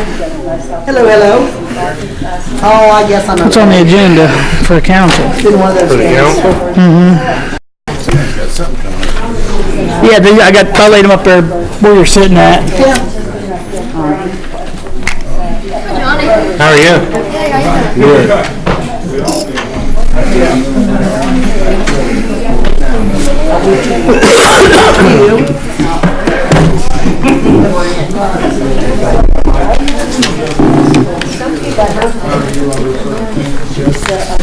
Hello, hello. Oh, I guess I'm. What's on the agenda for the council? It's been one of those days. Yeah, I laid them up there where you're sitting at. Yeah. How are you? Good.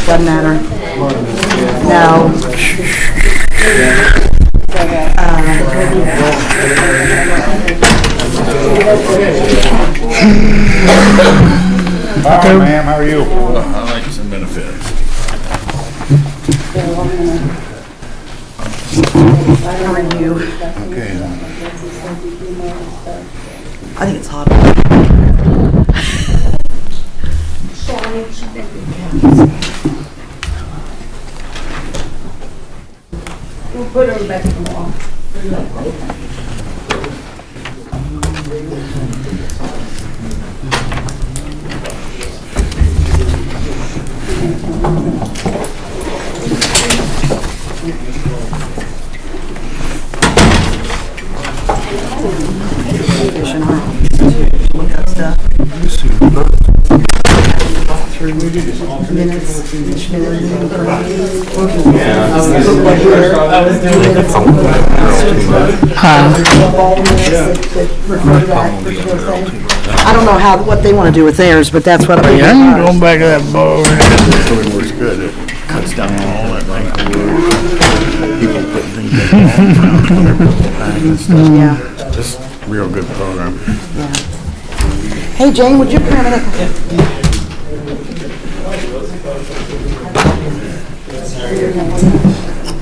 Doesn't matter. No. Hi, ma'am. How are you? I like some benefits. How are you? Okay. I think it's hot. We'll put them back in the wall. Look up stuff. Through minutes, each minute. I don't know what they want to do with theirs, but that's what I. Yeah, I'm going back to that board. So it works good. It cuts down all that wrinkle. People putting things back and stuff. Yeah. Just real good program. Yeah. Hey Jane, would you come in a minute?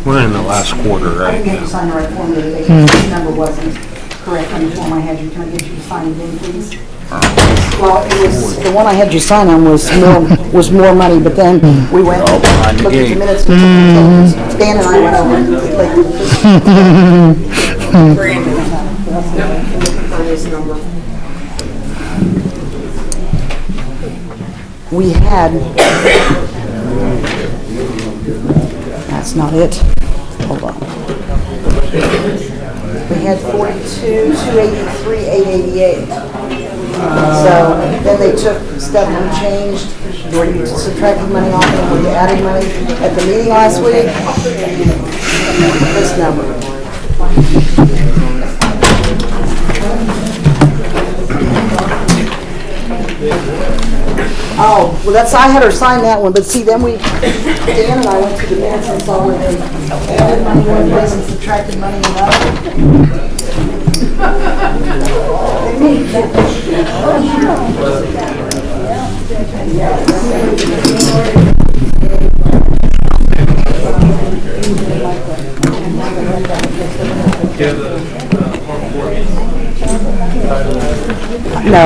We're in the last quarter I right didn't get you now. to sign the right form the other day, because this number wasn't correct on the form I had you. Can I get you to sign again, please? Well, it was, the one I had you sign on was more money, but then we went, looked at the minutes, and Dan and I went over and we had, that's not it. Hold on. We had 42, 283, 888. So then they took stuff and changed. Were you subtracting money off and were you adding money at the meeting last week? This number. Oh, well that's, I had her sign that one, but see then Dan and I went to the minutes and saw where they added money one place and subtracted money another. No,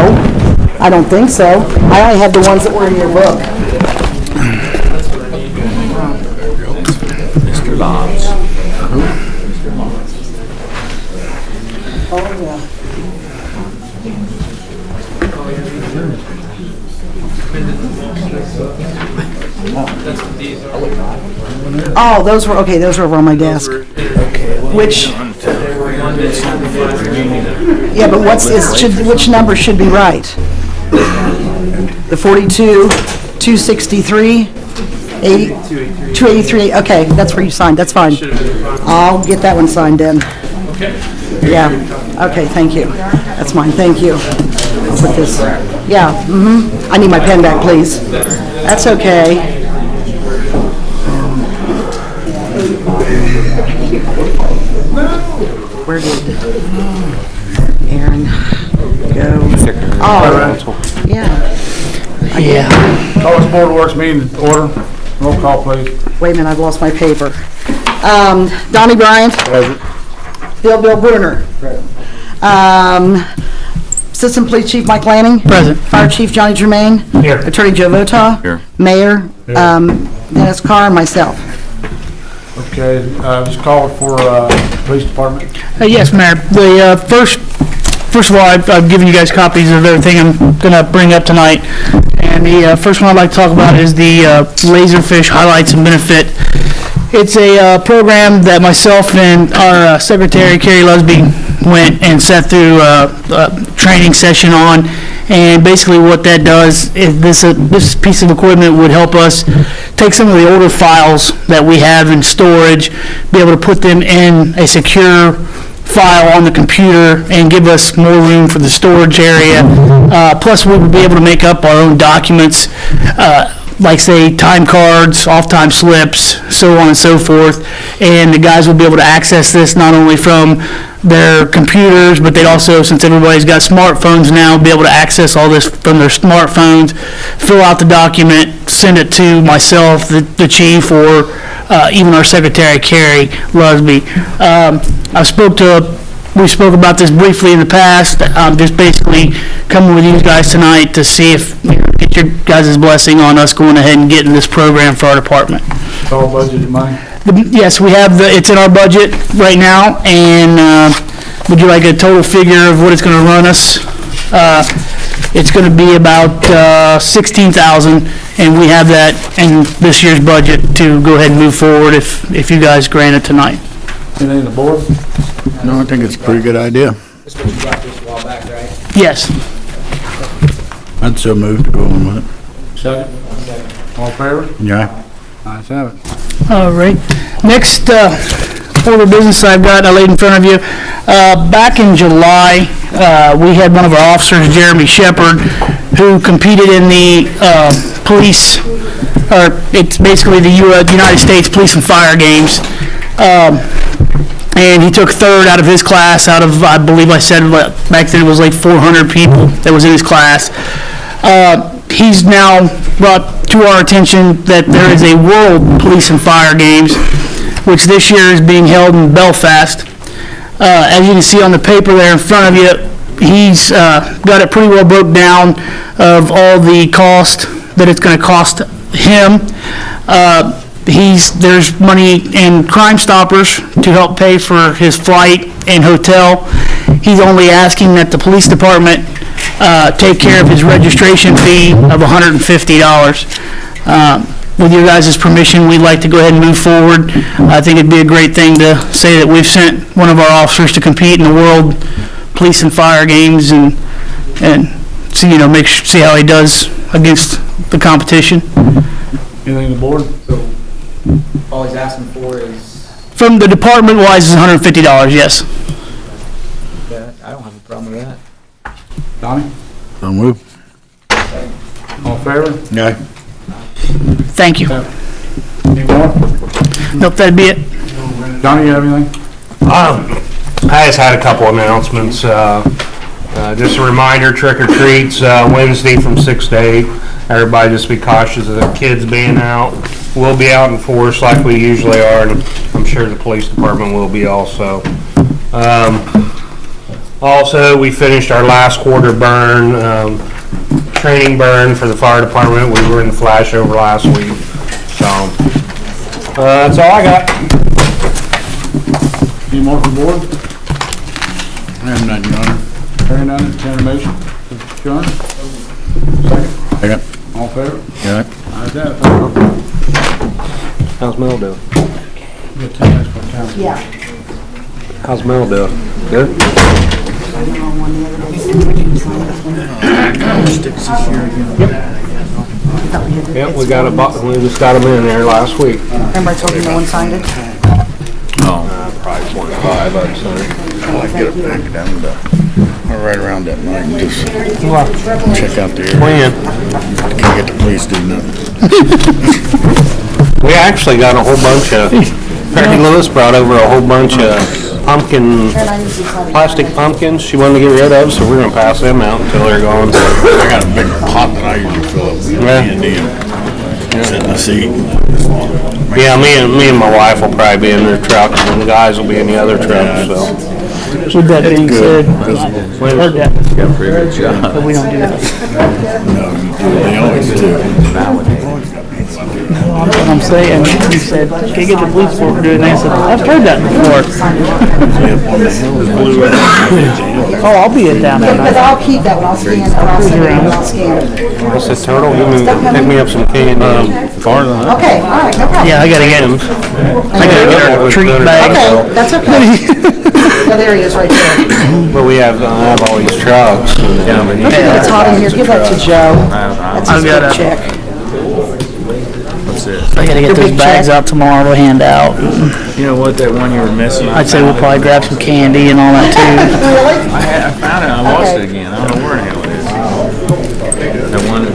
I don't think so. I only have the ones that were in your book. Mr. Bob's. Oh, yeah. Oh, those were, okay, those were over on my desk. Which, yeah, but which number should be right? The 42, 263, 283, okay, that's where you signed, that's fine. I'll get that one signed in. Okay. Yeah, okay, thank you. That's mine, thank you. I'll put this, yeah, I need my pen back, please. That's okay. Where did Aaron go? Oh, yeah. Yeah. Call this board works meeting to order. Roll call, please. Wait a minute, I've lost my paper. Donnie Bryant. Present. Bill Bruner. Assistant Police Chief Mike Lanning. Present. Fire Chief Johnny Germain. Here. Attorney Joe Vota. Here. Mayor Dennis Carr and myself. Okay, just call it for police department. Yes, Mayor. The first first of all, I've given you guys copies of everything I'm going to bring up tonight. And the first one I'd like to talk about is the Laserfish Highlights and Benefit. It's a program that myself and our secretary, Carrie Lusby, went and sat through a training session on. And basically what that does is this piece of equipment would help us take some of the older files that we have in storage, be able to put them in a secure file on the computer and give us more room for the storage area. Plus we would be able to make up our own documents, like say time cards, off time slips, so on and so forth. And the guys will be able to access this not only from their computers, but they'd also, since everybody's got smartphones now, be able to access all this from their smartphones, fill out the document, send it to myself, the chief, or even our secretary, Carrie Lusby. We spoke about this briefly in the past. I'm just basically coming with you guys tonight to see if, get your guys' blessing on us going ahead and getting this program for our department. It's all budgeted money. Yes, we have, it's in our budget right now, and would you like a total figure of what it's going to run us? It's going to be about $16,000, and we have that in this year's budget to go ahead and move forward if you guys grant it tonight. Anything on the board? No, I think it's a pretty good idea. That's what you brought this a while back, right? Yes. I'd so move to go on with it. Second. All in favor? Yeah. Ayes have it. All right. Next order of business I've got, I laid in front of you. Back in July, we had one of our officers, Jeremy Shepard, who competed in the police, or it's basically the United States Police and Fire Games. And he took third out of his class, out of, I believe I said back then it was like 400 people that was in his class. He's now brought to our attention that there is a World Police and Fire Games, which this year is being held in Belfast. As you can see on the paper there in front of you, he's got it pretty well broke down of all the cost that it's going to cost him. There's money in Crime Stoppers to help pay for his flight and hotel. He's only asking that the police department take care of his registration fee of $150. With your guys' permission, we'd like to go ahead and move forward. I think it'd be a great thing to say that we've sent one of our officers to compete in the World Police and Fire Games and see, see how he does against the competition. Anything on the board? So all he's asking for is, From the department-wise is $150, yes. I don't have a problem with that. Donnie? So move. All in favor? Yeah. Thank you. Any more? Nope, that'd be it. Donnie, you have anything? I just had a couple announcements. Just a reminder, trick or treats Wednesday from 6 to 8. Everybody just be cautious of the kids being out. We'll be out in force like we usually are, and I'm sure the police department will be also. Also, we finished our last quarter burn, training burn for the fire department. We were in the flashover last week. So, that's all I got. Any more from the board? I have none, Your Honor. Hearing none, entertain a motion. John? Second. Second. All in favor? Yeah. Ayes have it. How's Mel doing? You got 10 minutes for town. Yeah. How's Mel doing? Good? Yep, we just got them in there last week. Remember I told you no one signed it? Probably 25, I'd say. I like to get it back down to, or right around that night and just check out the area. When? Can't get the police to do nothing. We actually got a whole bunch of, Mary Lewis brought over a whole bunch of plastic pumpkins she wanted to get rid of, so we're gonna pass them out until they're gone. I got a big pot that I usually fill up with candy and sit in the seat. Yeah, me and my wife will probably be in their truck, and the guys will be in the other truck, so. With that being said, Visible. heard that, Got a pretty good job. but we don't do that. No, you do. They always do. That's what I'm saying. He said, can you get the police for doing that? I said, I've heard that before. Oh, I'll be in down there. But I'll keep that one, I'll scan it, I'll send it, and I'll scan it. I said, Turtle, pick me up some candy. Okay, all right, no problem. Yeah, I gotta get him. I gotta get our treat bag. Okay, that's okay. Oh, there he is, right there. But I have all these trucks. It's hot in here, give that to Joe. That's his I've got big a- check. What's this? I gotta get The those big bags check. out tomorrow to hand out. You know what, that one you were missing? I'd say we'll probably grab some candy and all that too. Really? I found it, I lost Okay. it again, I don't know where the hell it is. That one,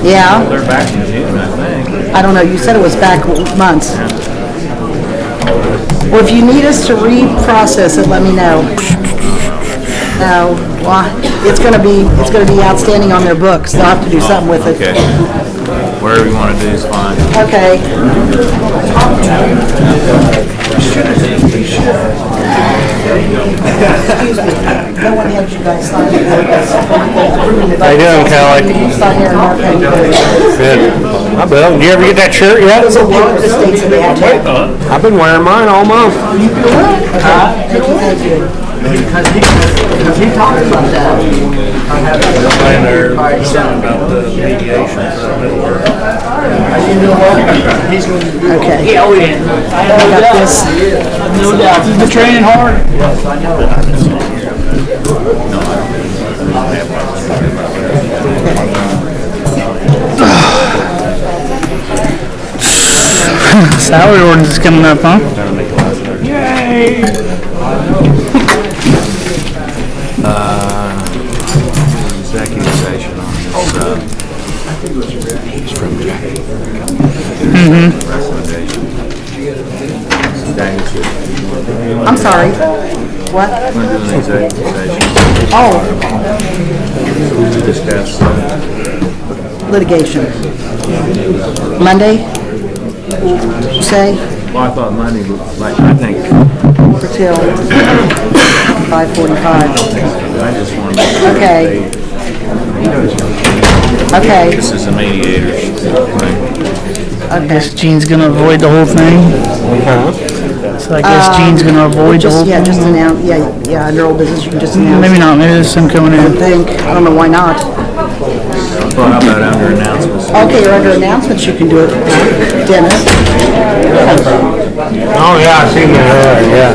Yeah, they're back in June, I think. I don't know, you said it was back months. Well, if you need us to reprocess it, let me know. No, well, it's gonna be outstanding on their books, they'll have to do something with it. Okay. Wherever you wanna do is fine. Okay. Excuse me, no one had you guys sign it. How you doing, Kelly? Sign here and mark how you voted. Good. Hi, Bill. Did you ever get that shirt yet? There's a paper that states that they have to. I've been wearing mine all month. Thank you, thank you. Because he talked about that. And they're about the mediation. Okay. Yeah, oh yeah. I got this. No doubt. He's been training hard. Salary ordinance is coming up, huh? Yay! Executive session on this, it's from Jackie. Recommendation. I'm sorry. What? We're doing an executive session Oh, to discuss, litigation. Monday? Say, well, I thought Monday, but like, I think, till 5:45. I just want to. Okay. Okay, This is a mediator thing. okay. Gene's gonna avoid the whole thing. So I guess Gene's gonna avoid the whole Just, yeah, thing. just announce, yeah, under old business, you can just announce. Maybe not, maybe there's some coming I in. think, I don't know why not. Well, how about under announcements? Okay, or under announcements, you can do it, Dennis. Oh, yeah, I seen that, yeah.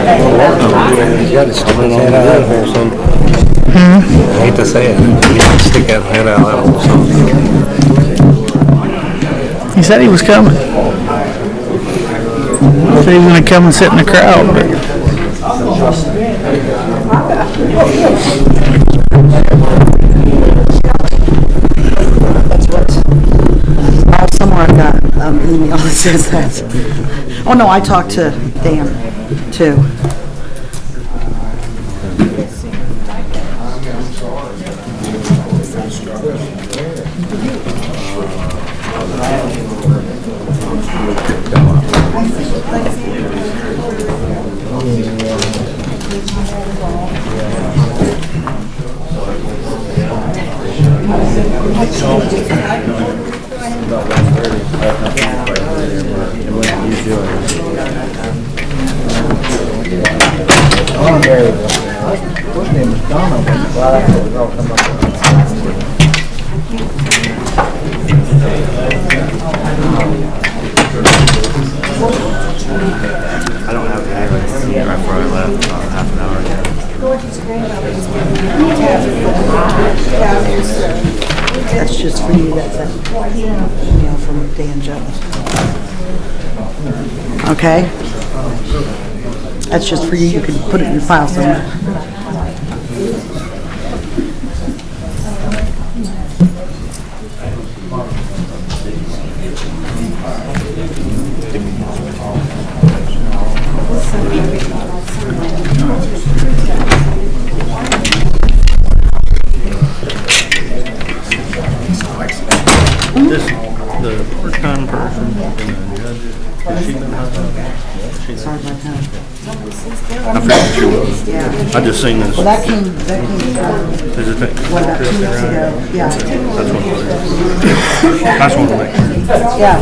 You gotta stick his head out of there, son. I hate to say it, you gotta stick that head out of there, son. He said he was coming. He said he was gonna come and sit in the crowd, but That's what, somewhere I got an email that says that. Oh, no, I talked to Dan, too. Right before I left, about half an hour ago. That's just for you, that's an email from Dan Jones. Okay? That's just for you, you can put it in your file somewhere. This, the part-time person and the judge, has she been hired? Sorry about that. I figured you would. Yeah. I just seen this. Well, that came, Is it that? what, about 2 weeks ago? Yeah, That's one of them. yeah.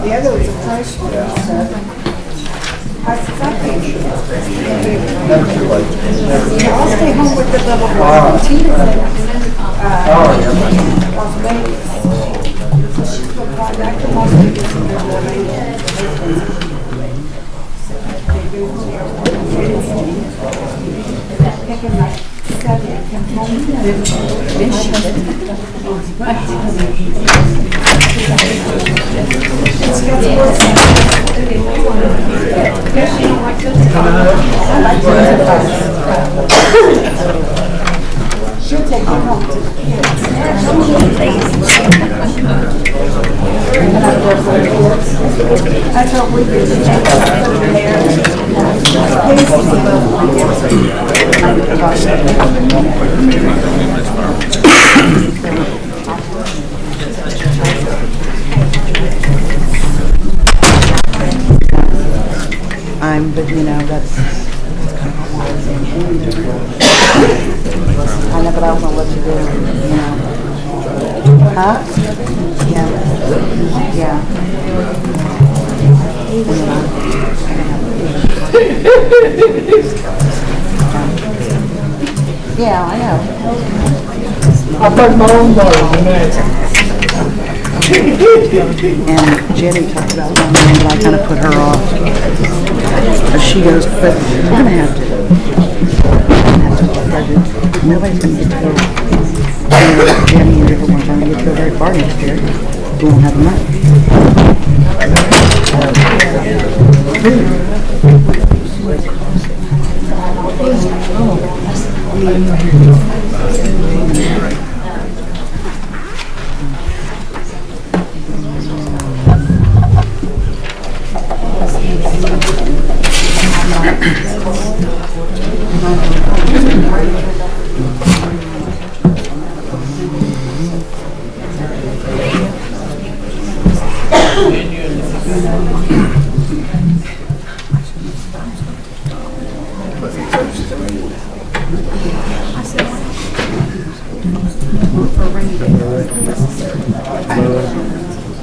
The other was a fresh one, so. I'll stay home with the double quarantine. She'll take it home to the kids. That's what we do. But you know, that's kind of I know, but I don't know what to do, you know. Huh? Yeah. Yeah. Yeah, I know. I put my own daughter, and Jenny talked about one thing, but I kind of put her off. She goes, but we're gonna have to budget. Nobody's gonna get to go. Jenny and different ones aren't gonna get to go very far next year. We won't have the money.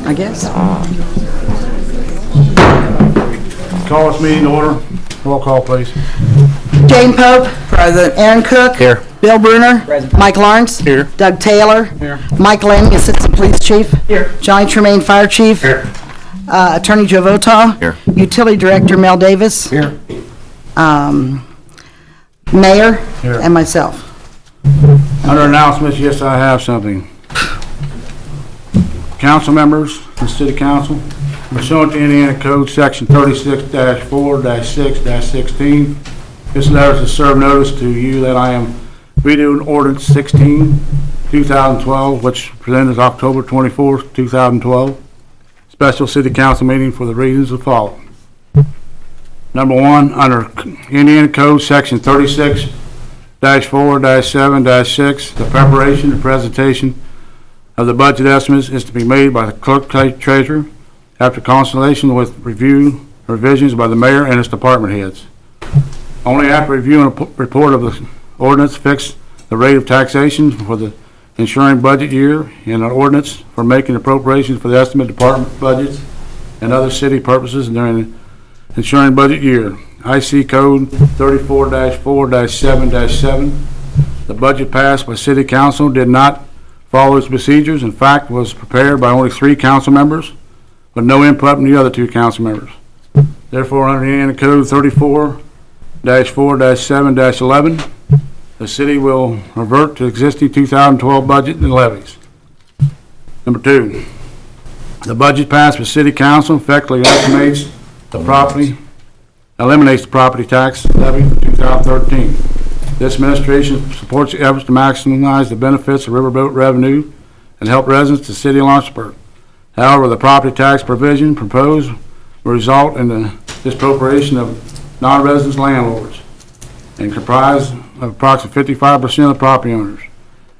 I guess. Call this meeting to order. Roll call, please. Jane Pope. Present. Aaron Cook. Here. Bill Bruner. Present. Mike Lawrence. Here. Doug Taylor. Here. Mike Lanning, Assistant Police Chief. Here. Johnny Tremaine, Fire Chief. Here. Attorney Joe Votaw. Here. Utility Director Mel Davis. Here. Mayor. Here. And myself. Under announcements, yes, I have something. Council members, the city council, pursuant to Indiana Code Section 36-4-6-16, this letter is to serve notice to you that I am vetoing ordinance 16, 2012, which presented October 24, 2012. Special city council meeting for the reasons as follows. Number one, under Indiana Code Section 36-4-7-6, the preparation and presentation of the budget estimates is to be made by the clerk treasurer after consultation with review revisions by the mayor and its department heads. Only after reviewing a report of the ordinance fix the rate of taxation for the ensuing budget year and an ordinance for making appropriations for the estimate department budgets and other city purposes during the ensuing budget year. IC Code 34-4-7-7. The budget passed by city council did not follow its procedures. In fact, was prepared by only 3 council members, with no input from the other 2 council members. Therefore, under Indiana Code 34-4-7-11, the city will revert to existing 2012 budget and levies. Number 2, the budget passed by city council effectively eliminates the property tax levy for 2013. This administration supports the efforts to maximize the benefits of riverboat revenue and help residents of the city of Lawrenceburg. However, the property tax provision proposed will result in the disappropriation of non-resident landlords and comprise of approximately 55% of the property owners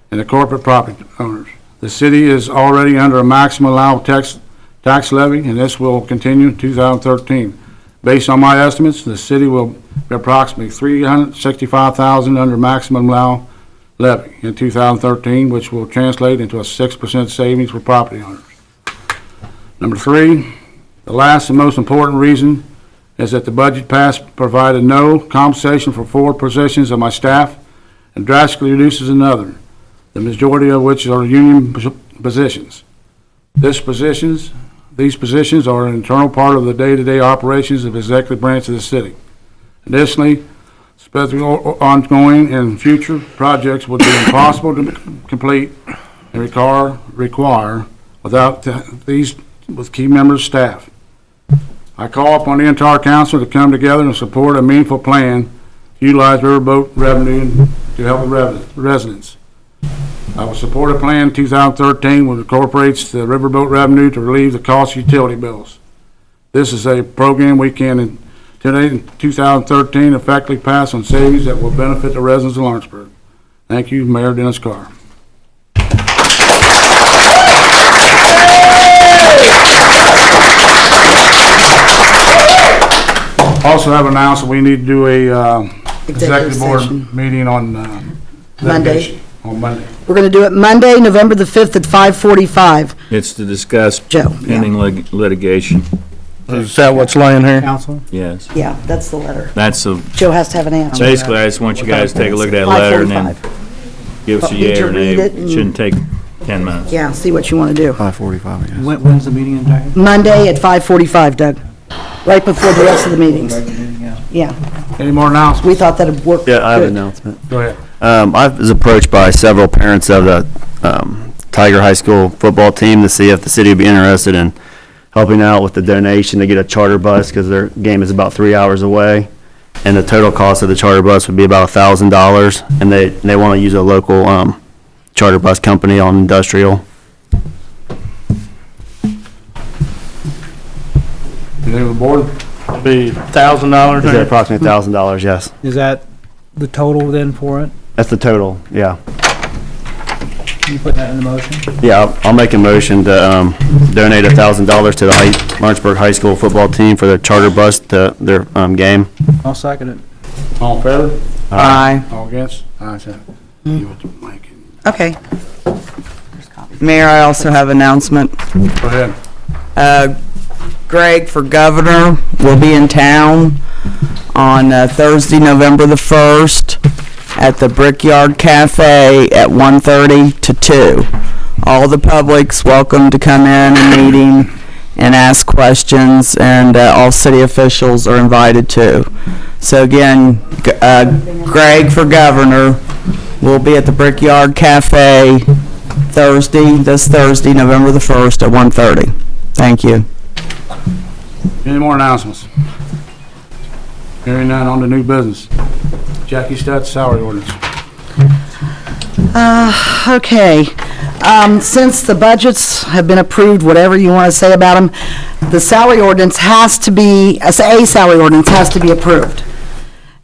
and the corporate property owners. The city is already under a maximum allowable tax levy, and this will continue in 2013. Based on my estimates, the city will be approximately $365,000 under maximum allowed levy in 2013, which will translate into a 6% savings for property owners. Number 3, the last and most important reason is that the budget passed provided no compensation for 4 positions of my staff and drastically reduces another, the majority of which are union positions. These positions are an internal part of the day-to-day operations of the executive branch of the city. Additionally, especially ongoing and future projects would be impossible to complete and require without these with key members of staff. I call upon the entire council to come together and support a meaningful plan to utilize riverboat revenue to help the residents. I will support a plan in 2013 which incorporates the riverboat revenue to relieve the cost of utility bills. This is a program we can today in 2013 effectively pass on savings that will benefit the residents of Lawrenceburg. Thank you, Mayor Dennis Carr. Also have announced that we need to do a executive board session. meeting on litigation on Monday. We're going to do it Monday, November the 5th at 5:45. It's to discuss Joe, pending litigation. Is that what's laying here? Council? Yes. Yeah, that's the letter. That's a, Joe has to have an answer. basically, I just want you guys to take a look at that letter and then 5:45. give us a Need yea to or nay. read it It and- shouldn't take 10 minutes. Yeah, see what you want to do. 5:45, yes. When's the meeting in Tiger? Monday at 5:45, Doug, right before the rest of the meetings. Yeah, Any more announcements? we thought that'd work Yeah, I have an good. announcement. Go ahead. I was approached by several parents of the Tiger High School football team to see if the city would be interested in helping out with the donation to get a charter bus because their game is about 3 hours away. And the total cost of the charter bus would be about $1,000. And they want to use a local charter bus company on Industrial. Any of the board? Be $1,000. Is that approximately $1,000? Yes. Is that the total then for it? That's the total, yeah. Can you put that in the motion? Yeah, I'll make a motion to donate $1,000 to the Lawrenceburg High School football team for their charter bus to their game. I'll second it. All in favor? Aye. All against? Ayes have it. Give it to Mike. Okay. Mayor, I also have an announcement. Go ahead. Greg for governor will be in town on Thursday, November the 1st at the Brickyard Cafe at 1:30 to 2. All the public's welcome to come in and meeting and ask questions, and all city officials are invited too. So again, Greg for governor will be at the Brickyard Cafe this Thursday, November the 1st at 1:30. Thank you. Any more announcements? Hearing none, on to new business. Jackie Stutz, salary ordinance. Okay, since the budgets have been approved, whatever you want to say about them, the salary ordinance has to be, a salary ordinance has to be approved.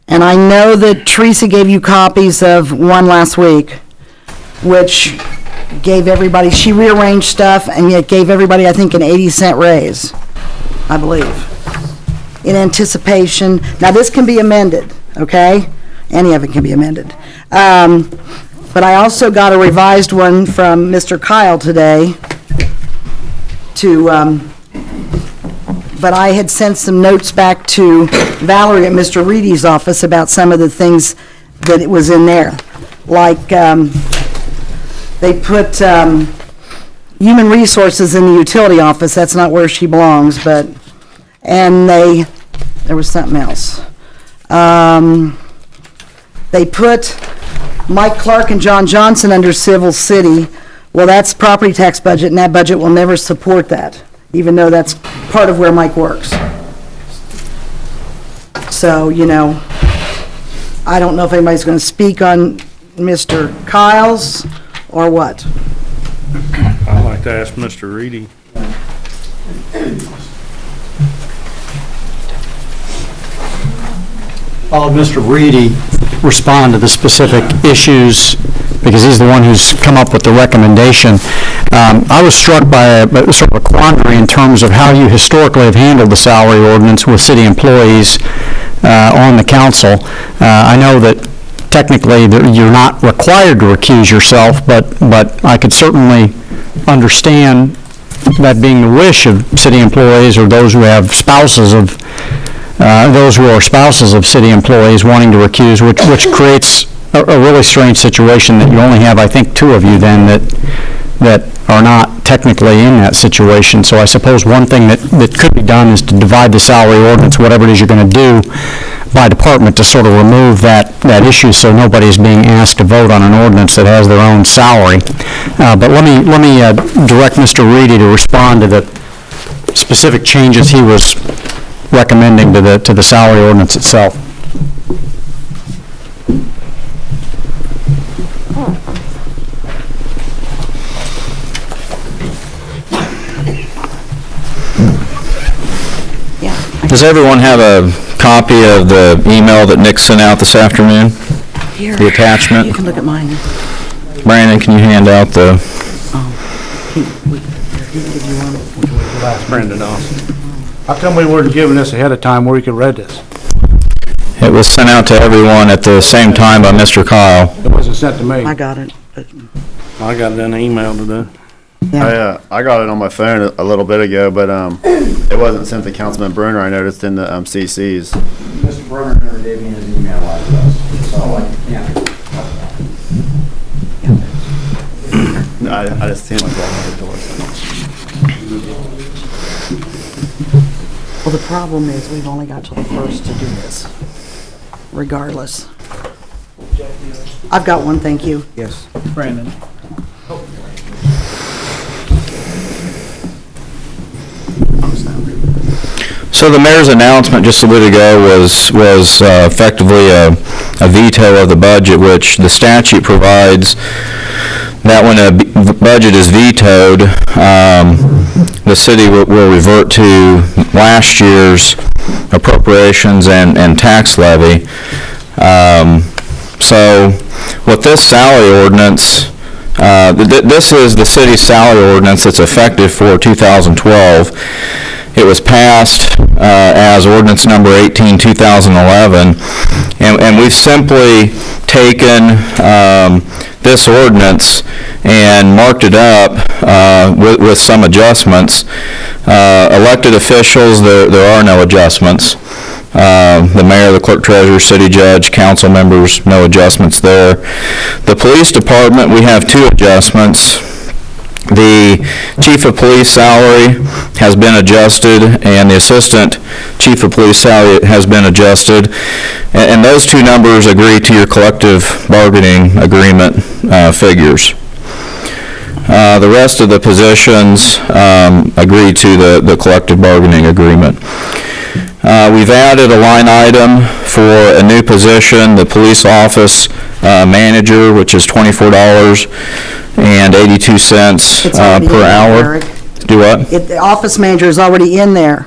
And I know that Teresa gave you copies of one last week, which gave everybody, she rearranged stuff, and yet gave everybody, I think, an 80-cent raise, I believe, in anticipation. Now, this can be amended, okay? Any of it can be amended. But I also got a revised one from Mr. Kyle today but I had sent some notes back to Valerie at Mr. Reedy's office about some of the things that it was in there. Like, they put human resources in the utility office. That's not where she belongs, but, and there was something else. They put Mike Clark and John Johnson under Civil City. Well, that's property tax budget, and that budget will never support that, even though that's part of where Mike works. So, you know, I don't know if anybody's going to speak on Mr. Kyle's or what. I'd like to ask Mr. Reedy. I'll have Mr. Reedy respond to the specific issues, because he's the one who's come up with the recommendation. I was struck by a sort of a quandary in terms of how you historically have handled the salary ordinance with city employees on the council. I know that technically you're not required to recuse yourself, but I could certainly understand that being the wish of city employees or those who have spouses of those who are spouses of city employees wanting to recuse, which creates a really strange situation that you only have, I think, 2 of you then that are not technically in that situation. So I suppose one thing that could be done is to divide the salary ordinance, whatever it is you're going to do, by department to sort of remove that issue so nobody's being asked to vote on an ordinance that has their own salary. But let me direct Mr. Reedy to respond to the specific changes he was recommending to the salary ordinance itself. Does everyone have a copy of the email that Nick sent out this afternoon? Here, The attachment? you can look at mine. Brandon, can you hand out the, He can give you one. Brandon Dawson. How come we weren't given this ahead of time where we could read this? it was sent out to everyone at the same time by Mr. Kyle. It wasn't sent to me. I got it, but, I got it in an email today. yeah. I got it on my phone a little bit ago, but it wasn't sent to Councilman Bruner. I noticed in the CCs. Mr. Bruner never gave me his email address, so I just seen myself at the door. Well, the problem is we've only got till the 1st to do this, regardless. I've got one, thank you. Yes. Brandon. So the mayor's announcement just a bit ago was effectively a veto of the budget, which the statute provides that when a budget is vetoed, the city will revert to last year's appropriations and tax levy. So with this salary ordinance, this is the city's salary ordinance that's effective for 2012. It was passed as ordinance number 18, 2011, and we've simply taken this ordinance and marked it up with some adjustments. Elected officials, there are no adjustments. The mayor, the clerk treasurer, city judge, council members, no adjustments there. The police department, we have 2 adjustments. The chief of police salary has been adjusted, and the assistant chief of police salary has been adjusted, and those 2 numbers agree to your collective bargaining agreement figures. The rest of the positions agree to the collective bargaining agreement. We've added a line item for a new position, the police office manager, which is $24.82 It's already in per there, hour. Eric. Do what? The office manager is already in there.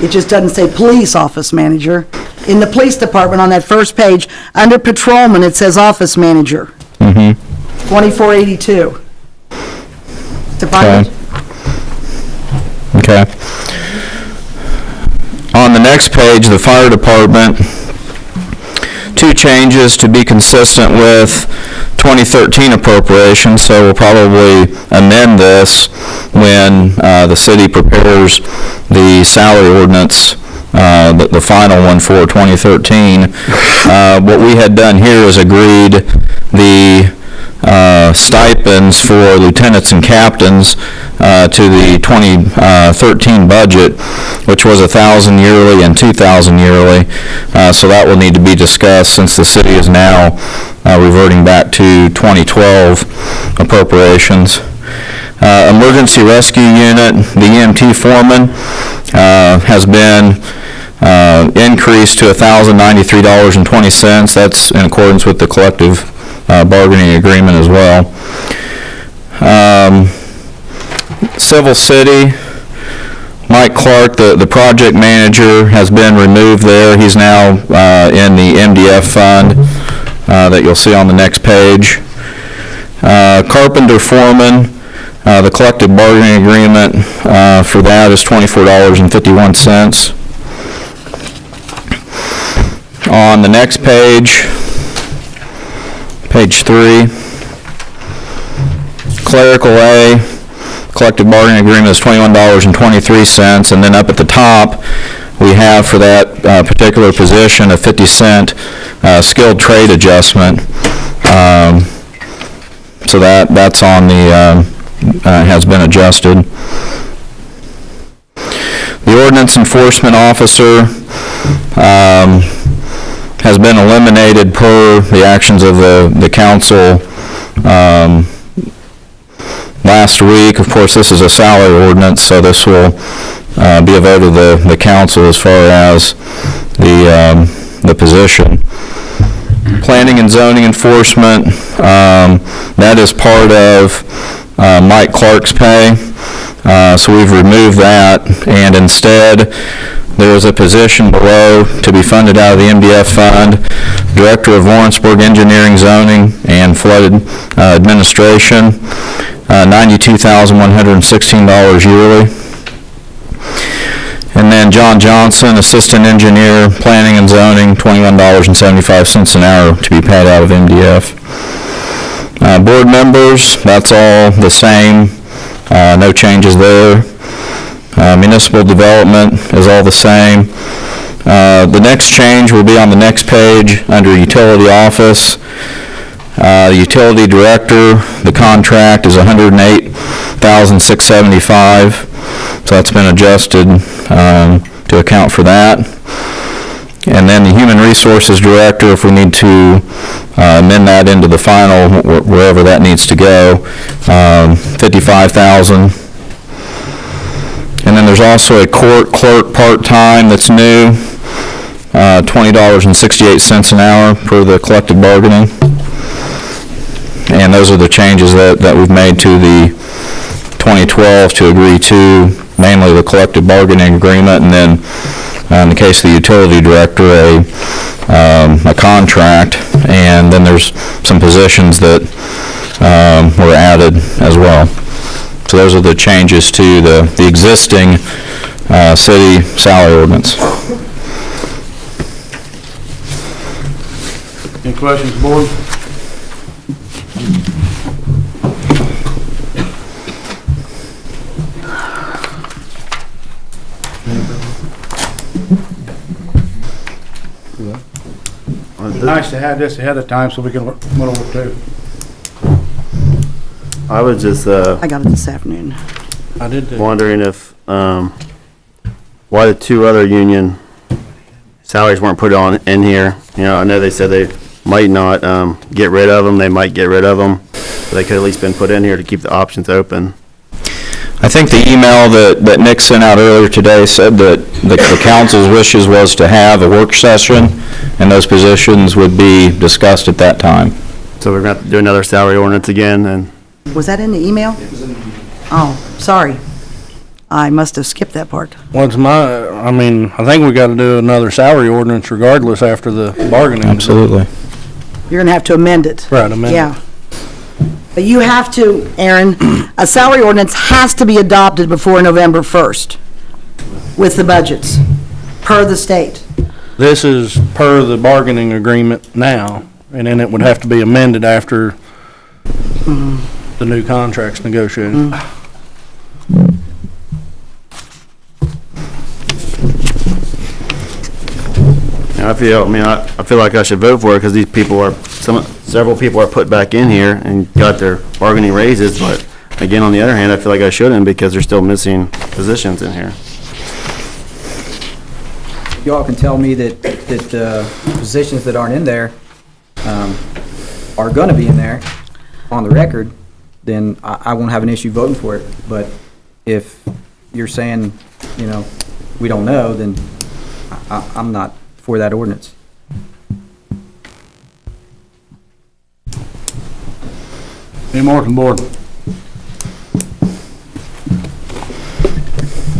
It just doesn't say police office manager. In the police department, on that first page, under patrolman, it says office manager. Mm-hmm. 2482. Department. Okay. On the next page, the fire department, 2 changes to be consistent with 2013 appropriations, so we'll probably amend this when the city prepares the salary ordinance, the final one for 2013. What we had done here is agreed the stipends for lieutenants and captains to the 2013 budget, which was $1,000 yearly and $2,000 yearly. So that will need to be discussed since the city is now reverting back to 2012 appropriations. Emergency rescue unit, the EMT foreman has been increased to $1,093.20. That's in accordance with the collective bargaining agreement as well. Civil city, Mike Clark, the project manager, has been removed there. He's now in the MDF fund that you'll see on the next page. Carpenter foreman, the collective bargaining agreement for that is $24.51. On the next page, page 3, clerical A, collective bargaining agreement is $21.23, and then up at the top, we have for that particular position a 50-cent skilled trade adjustment. So that's on the, has been adjusted. The ordinance enforcement officer has been eliminated per the actions of the council last week. Of course, this is a salary ordinance, so this will be a vote of the council as far as the position. Planning and zoning enforcement, that is part of Mike Clark's pay, so we've removed that, and instead there is a position below to be funded out of the MDF fund, Director of Lawrenceburg Engineering, Zoning, and Flood Administration, $92,116 yearly. And then John Johnson, Assistant Engineer, Planning and Zoning, $21.75 an hour to be paid out of MDF. Board members, that's all the same, no changes there. Municipal development is all the same. The next change will be on the next page under utility office. The utility director, the contract is $108,675, so that's been adjusted to account for that. And then the human resources director, if we need to amend that into the final, wherever that needs to go, $55,000. And then there's also a court clerk part-time that's new, $20.68 an hour per the collective bargaining. And those are the changes that we've made to the 2012 to agree to, mainly the collective bargaining agreement, and then in the case of the utility director, a contract, and then there's some positions that were added as well. So those are the changes to the existing city salary ordinance. Any questions, board? It'd be nice to have this ahead of time so we can look over too. I was just, I got it this afternoon. I did too. wondering if, why the two other union salaries weren't put on in here. You know, I know they said they might not, get rid of them, they might get rid of them, but they could at least been put in here to keep the options open. I think the email that Nick sent out earlier today said that the council's wishes was to have a work session, and those positions would be discussed at that time. So we're gonna have to do another salary ordinance again, and Was that in the email? Oh, sorry. I must have skipped that part. I think we gotta do another salary ordinance regardless after the bargaining. Absolutely. You're gonna have to amend it. Right, amend it. Yeah. But you have to, Aaron, a salary ordinance has to be adopted before November 1st with the budgets, per the state. This is per the bargaining agreement now, and then it would have to be amended after the new contract's negotiated. I feel like I should vote for it because these people several people are put back in here and got their bargaining raises, but again, on the other hand, I feel like I shouldn't because they're still missing positions in here. Y'all can tell me that positions that aren't in there, are gonna be in there on the record, then I won't have an issue voting for it. But if you're saying, we don't know, then I'm not for that ordinance. Any more from board?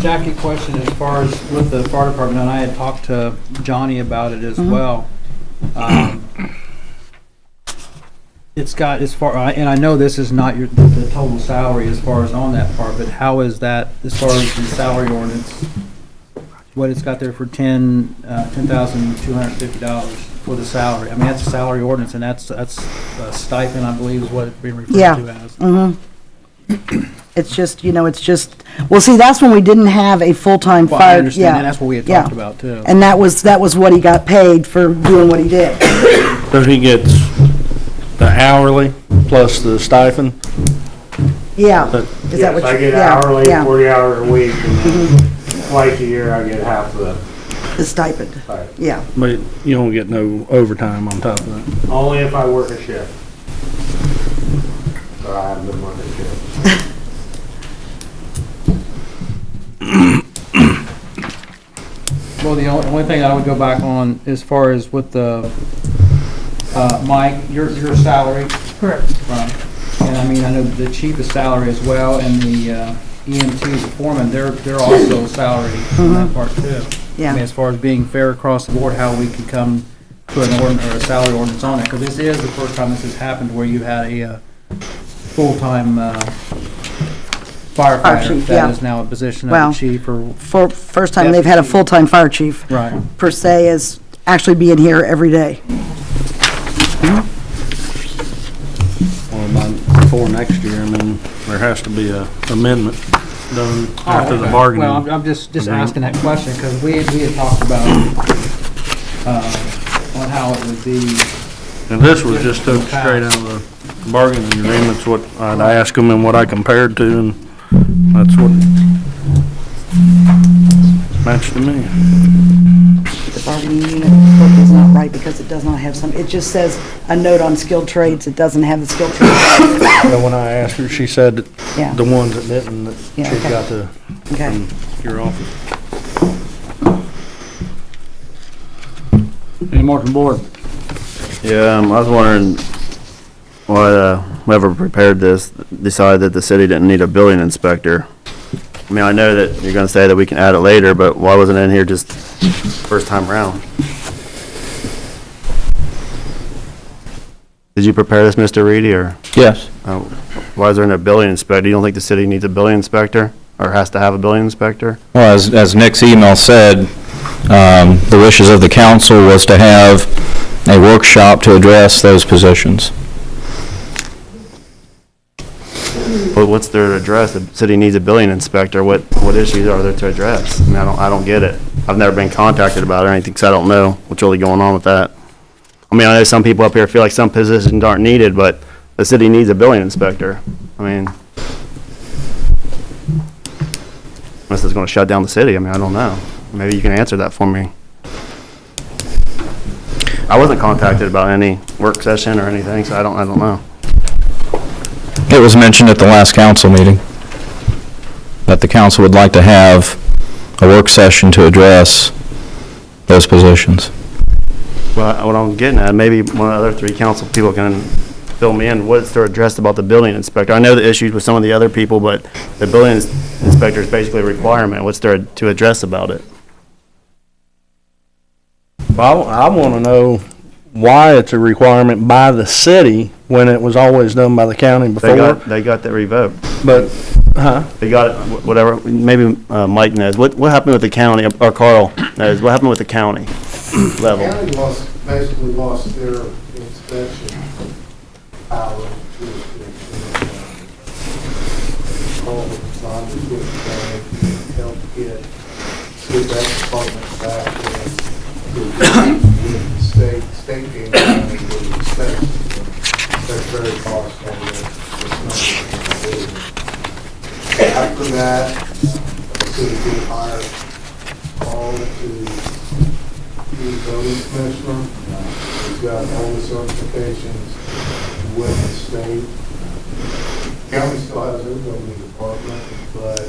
Jackie, question as far as with the fire department, and I had talked to Johnny about it as well. It's got as far, and I know this is not the total salary as far as on that part, but how is that as far as the salary ordinance? What it's got there for $10,250 for the salary. I mean, that's a salary ordinance, and that's a stipend, I believe, is what it's being referred Yeah. to as. It's just, well, see, that's when we didn't have a full-time Well, fire. I understand, and that's what we had yeah. talked about too. And that was what he got paid for doing what he did. So he gets the hourly plus the stipend? Yeah. But- Is that what I you? get yeah, hourly, yeah. 40 hours a week, and then twice a year I get half the The stipend. stipend. Yeah. But you don't get no overtime on top of that. Only if I work a shift. But I haven't been working a shift. Well, the only thing I would go back on as far as with the, Mike, your salary. Correct. Right. And I mean, I know the chief is salary as well, and the EMT, the foreman, they're also salary on that part too. I Yeah. mean, as far as being fair across the board, how we could come to an ordinance or a salary ordinance on it, because this is the first time this has happened where you had a full-time Fire firefighter chief, that yeah. is now a position Well, of the chief or. For first time they've had a full-time fire chief. Right. Per se, is actually being here every day. Well, before next year, I mean, there has to be a amendment done after the bargaining. Well, I'm just asking that question, because we had talked about, on how it would be. And this was just took straight out of the bargaining agreements, what I'd ask them and what I compared to, and that's what matched to me. The bargaining unit book is not right because it does not have it just says a note on skilled trades. It doesn't have the skilled trades. But when I asked her, she said that Yeah. the ones that didn't, that Yeah, she okay. got the, Okay. from your office. Any more from board? Yeah, I was wondering why whoever prepared this decided that the city didn't need a building inspector. I mean, I know that you're gonna say that we can add it later, but why wasn't it in here just first time around? Did you prepare this, Mr. Reedy, or Yes. why is there no building inspector? You don't think the city needs a building inspector, or has to have a building inspector? Well, as Nick's email said, the wishes of the council was to have a workshop to address those positions. But what's there to address? The city needs a building inspector. What issues are there to address? I mean, I don't get it. I've never been contacted about it or anything, because I don't know what's really going on with that. I mean, I know some people up here feel like some positions aren't needed, but the city needs a building inspector. I mean, unless it's gonna shut down the city, I mean, I don't know. Maybe you can answer that for me. I wasn't contacted about any work session or anything, so I don't know. It was mentioned at the last council meeting that the council would like to have a work session to address those positions. Well, what I'm getting at, maybe one of the other three council people can fill me in. What's there addressed about the building inspector? I know the issues with some of the other people, but the building inspector is basically a requirement. What's there to address about it? Well, I want to know why it's a requirement by the city when it was always done by the county before. They got that revoked. But, They got it, whatever, maybe Mike knows. What happened with the county, or Carl knows, what happened with the county level? The county basically lost their inspection power to all the time to help get that department back to state being county with inspection. That's very costly. After that, the city did hire Paul to be building commissioner. He's got all the certifications with the state. County still has their building department, but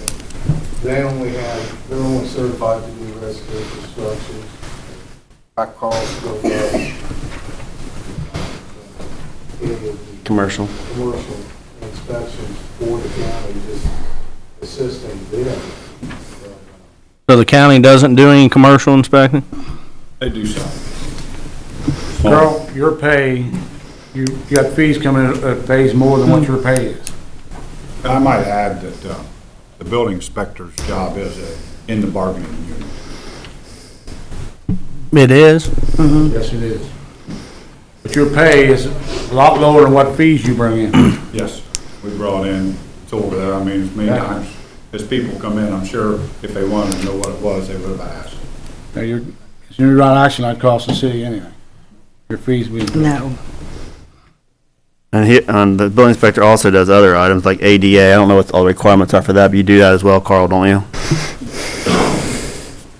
they're only certified to do residential structures. Our costs go up. Commercial. Commercial inspections for the county, just assisting them. So the county doesn't do any commercial inspecting? They do some. Carl, your pay, you got fees coming in that pays more than what your pay is. I might add that the building inspector's job is in the bargaining unit. It is? Yes, it is. But your pay is a lot lower than what fees you bring in. Yes, we brought in, it's over there, I mean, as many times as people come in, I'm sure if they wanted to know what it was, they would have asked. Now, you're right action, I'd cost the city anyway. Your fees we. No. And the building inspector also does other items like ADA. I don't know what all the requirements are for that, but you do that as well, Carl, don't you?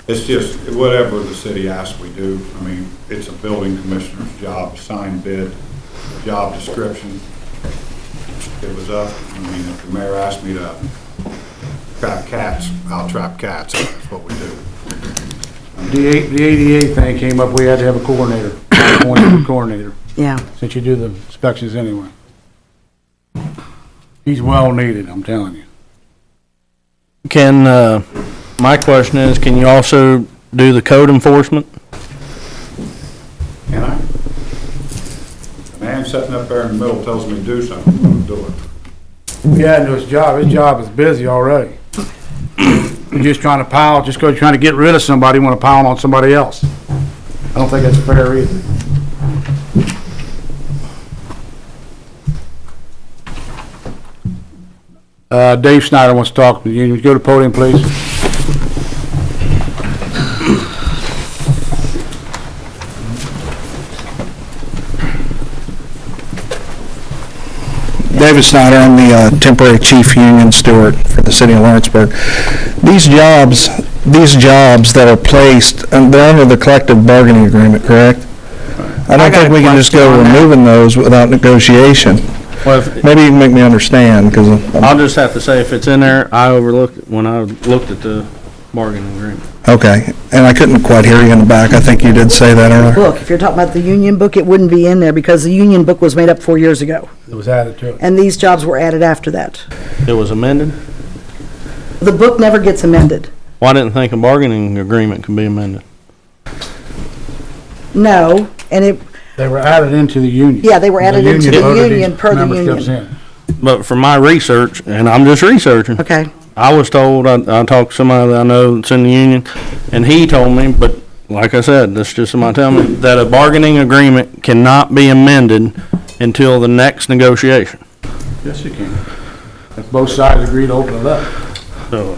It's just whatever the city asks we do. I mean, it's a building commissioner's job, signed bid, job description. It was up, I mean, if the mayor asked me to trap cats, I'll trap cats, that's what we do. The ADA thing came up, we had to have a coordinator, appointed coordinator, Yeah. since you do the inspections anyway. He's well needed, I'm telling you. Can, my question is, can you also do the code enforcement? Can I? The man sitting up there in the middle tells me to do something, I'm gonna do it. Yeah, and his job is busy already. You're just trying to pile, just because you're trying to get rid of somebody, you want to pile on somebody else. I don't think that's fair either. Dave Snyder wants to talk to you. Would you go to the podium, please? David Snyder, I'm the temporary chief union steward for the city of Lawrenceburg. These jobs that are placed, they're under the collective bargaining agreement, correct? I don't think we can just go removing those without negotiation. Well, Maybe you can make me understand, because I'll just have to say, if it's in there, I overlooked it when I looked at the bargaining agreement. okay, and I couldn't quite hear you in the back. I think you did say that earlier. Book, if you're talking about the union book, it wouldn't be in there because the union book was made up 4 years ago. It was added to it. And these jobs were added after that. It was amended? The book never gets amended. Well, I didn't think a bargaining agreement could be amended. No, and They were added into the union. yeah, they were added into the voted these union per the memberships union. in. But from my research, and I'm just researching, Okay, I was told, I talked to somebody that I know that's in the union, and he told me, but like I said, that's just somebody telling me, that a bargaining agreement cannot be amended until the next negotiation. Yes, you can. If both sides agree to open it up. So,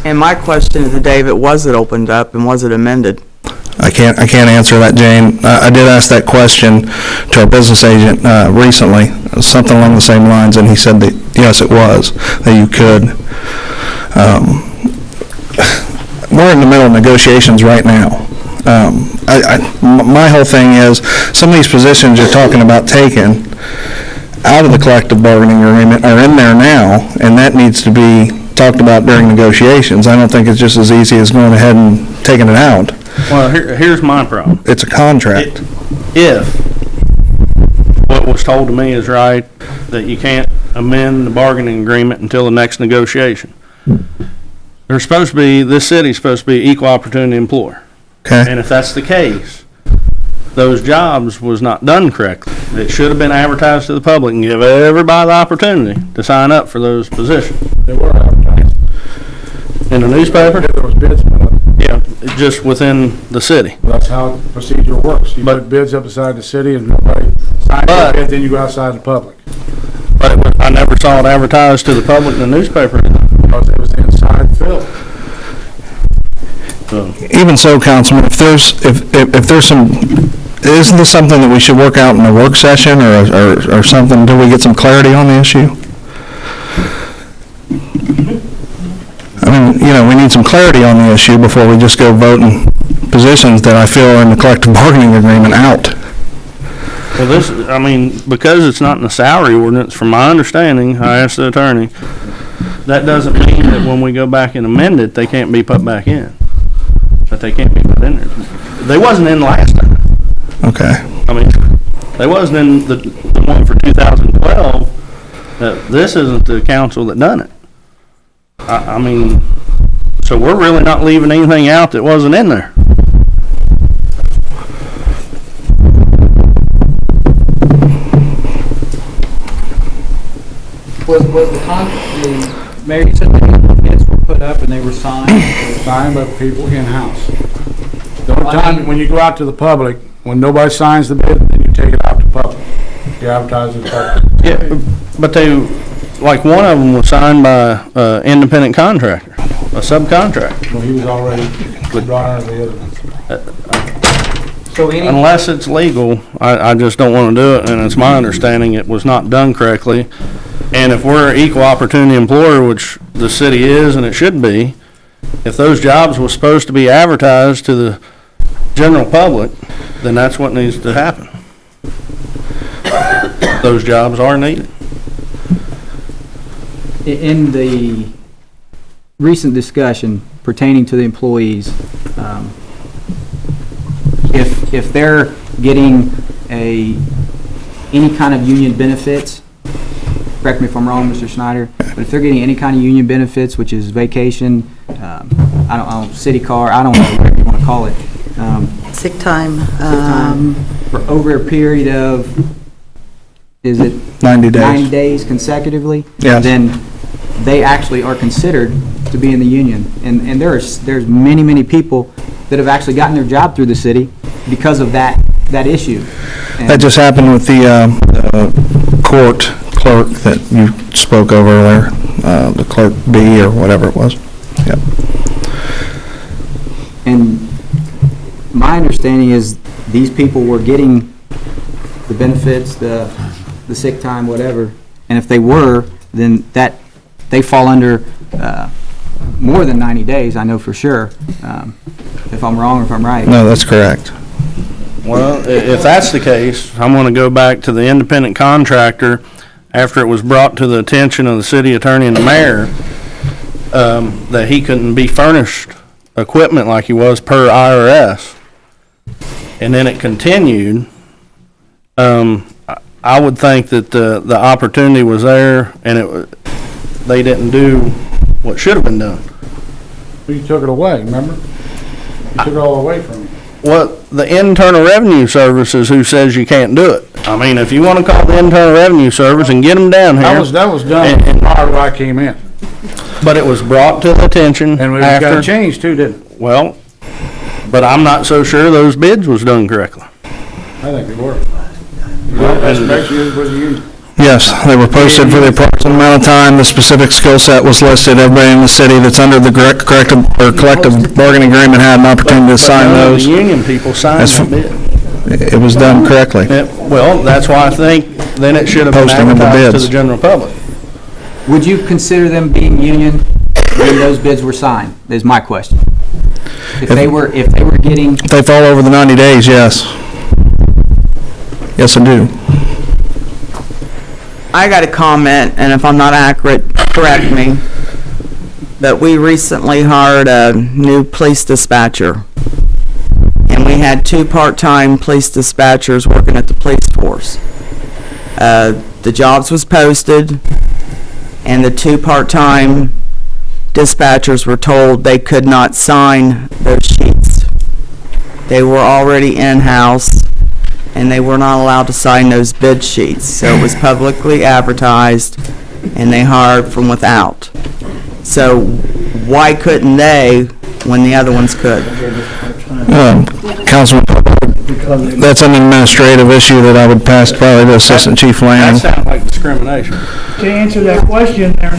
And my question to David, was it opened up and was it amended? I can't answer that, Jane. I did ask that question to our business agent recently, something along the same lines, and he said that, yes, it was, that you could. We're in the middle of negotiations right now. My whole thing is, some of these positions you're talking about taking out of the collective bargaining agreement are in there now, and that needs to be talked about during negotiations. I don't think it's just as easy as going ahead and taking it out. well, here's my problem. It's a contract. If what was told to me is right, that you can't amend the bargaining agreement until the next negotiation. There's supposed to be, this city's supposed to be equal opportunity employer. Okay? And if that's the case, those jobs was not done correctly. It should have been advertised to the public and give everybody the opportunity to sign up for those positions. They were advertised. In the newspaper? There was bids put up. Yeah, just within the city. That's how the procedure works. You put bids up beside the city and nobody signs the bid, then you go outside the public. But I never saw it advertised to the public in the newspaper. Because it was inside fill. So, Even so, Councilman, if there's some, isn't this something that we should work out in a work session or something until we get some clarity on the issue? I mean, we need some clarity on the issue before we just go voting positions that I feel are in the collective bargaining agreement out. well, this, I mean, because it's not in the salary ordinance, from my understanding, I asked the attorney, that doesn't mean that when we go back and amend it, they can't be put back in. That they can't be put in there. They wasn't in last time. Okay. I mean, they wasn't in the one for 2012. This isn't the council that done it. I mean, So we're really not leaving anything out that wasn't in there. Was the mayor, you said the bids were put up and they were signed? Signed by people in-house. The only time, when you go out to the public, when nobody signs the bid, then you take it out to public. You advertise it public. Yeah, but they, like one of them was signed by an independent contractor, a subcontractor. Well, he was already brought under the other. So any, Unless it's legal, I just don't want to do it, and it's my understanding it was not done correctly. And if we're an equal opportunity employer, which the city is and it should be, if those jobs were supposed to be advertised to the general public, then that's what needs to happen. Those jobs are needed. in the recent discussion pertaining to the employees, if they're getting any kind of union benefits, correct me if I'm wrong, Mr. Schneider, but if they're getting any kind of union benefits, which is vacation, I don't city car, I don't know whatever you want to call it. Sick time. For over a period of, is it? 90 days. 90 days consecutively? Yes. Then they actually are considered to be in the union. And there's many, many people that have actually gotten their job through the city because of that issue. That just happened with the court clerk that you spoke of earlier, the clerk B or whatever it was. Yep. And my understanding is these people were getting the benefits, the sick time, whatever, and if they were, then that, they fall under more than 90 days, I know for sure, if I'm wrong or if I'm right. No, that's correct. Well, if that's the case, I'm going to go back to the independent contractor after it was brought to the attention of the city attorney and the mayor that he couldn't be furnished equipment like he was per IRS. And then it continued. I would think that the opportunity was there and they didn't do what should have been done. Well, you took it away, remember? You took it all away from you. Well, the Internal Revenue Service is who says you can't do it. I mean, if you want to call the Internal Revenue Service and get them down here. That was done prior to I came in. But it was brought to the attention And we after. got changed too, didn't it? Well, but I'm not so sure those bids was done correctly. I think they were. Estimation was the union. Yes, they were posted for the approximate amount of time. The specific skill set was listed. Everybody in the city that's under the collective bargaining agreement had an opportunity to sign But none of those. the union people signed That's that bid. It was done correctly. Well, that's why I think then it should have been Posting of the advertised to bids. the general public. Would you consider them being union when those bids were signed, is my question. If they were getting, If they fall over the 90 days, yes. Yes, I do. I got a comment, and if I'm not accurate, correct me, but we recently hired a new police dispatcher. And we had 2 part-time police dispatchers working at the police force. The jobs was posted, and the 2 part-time dispatchers were told they could not sign those sheets. They were already in-house, and they were not allowed to sign those bid sheets. So it was publicly advertised, and they hired from without. So why couldn't they when the other ones could? Councilman, that's an administrative issue that I would pass probably to Assistant Chief That Lanning. sounds like discrimination. To answer that question, they're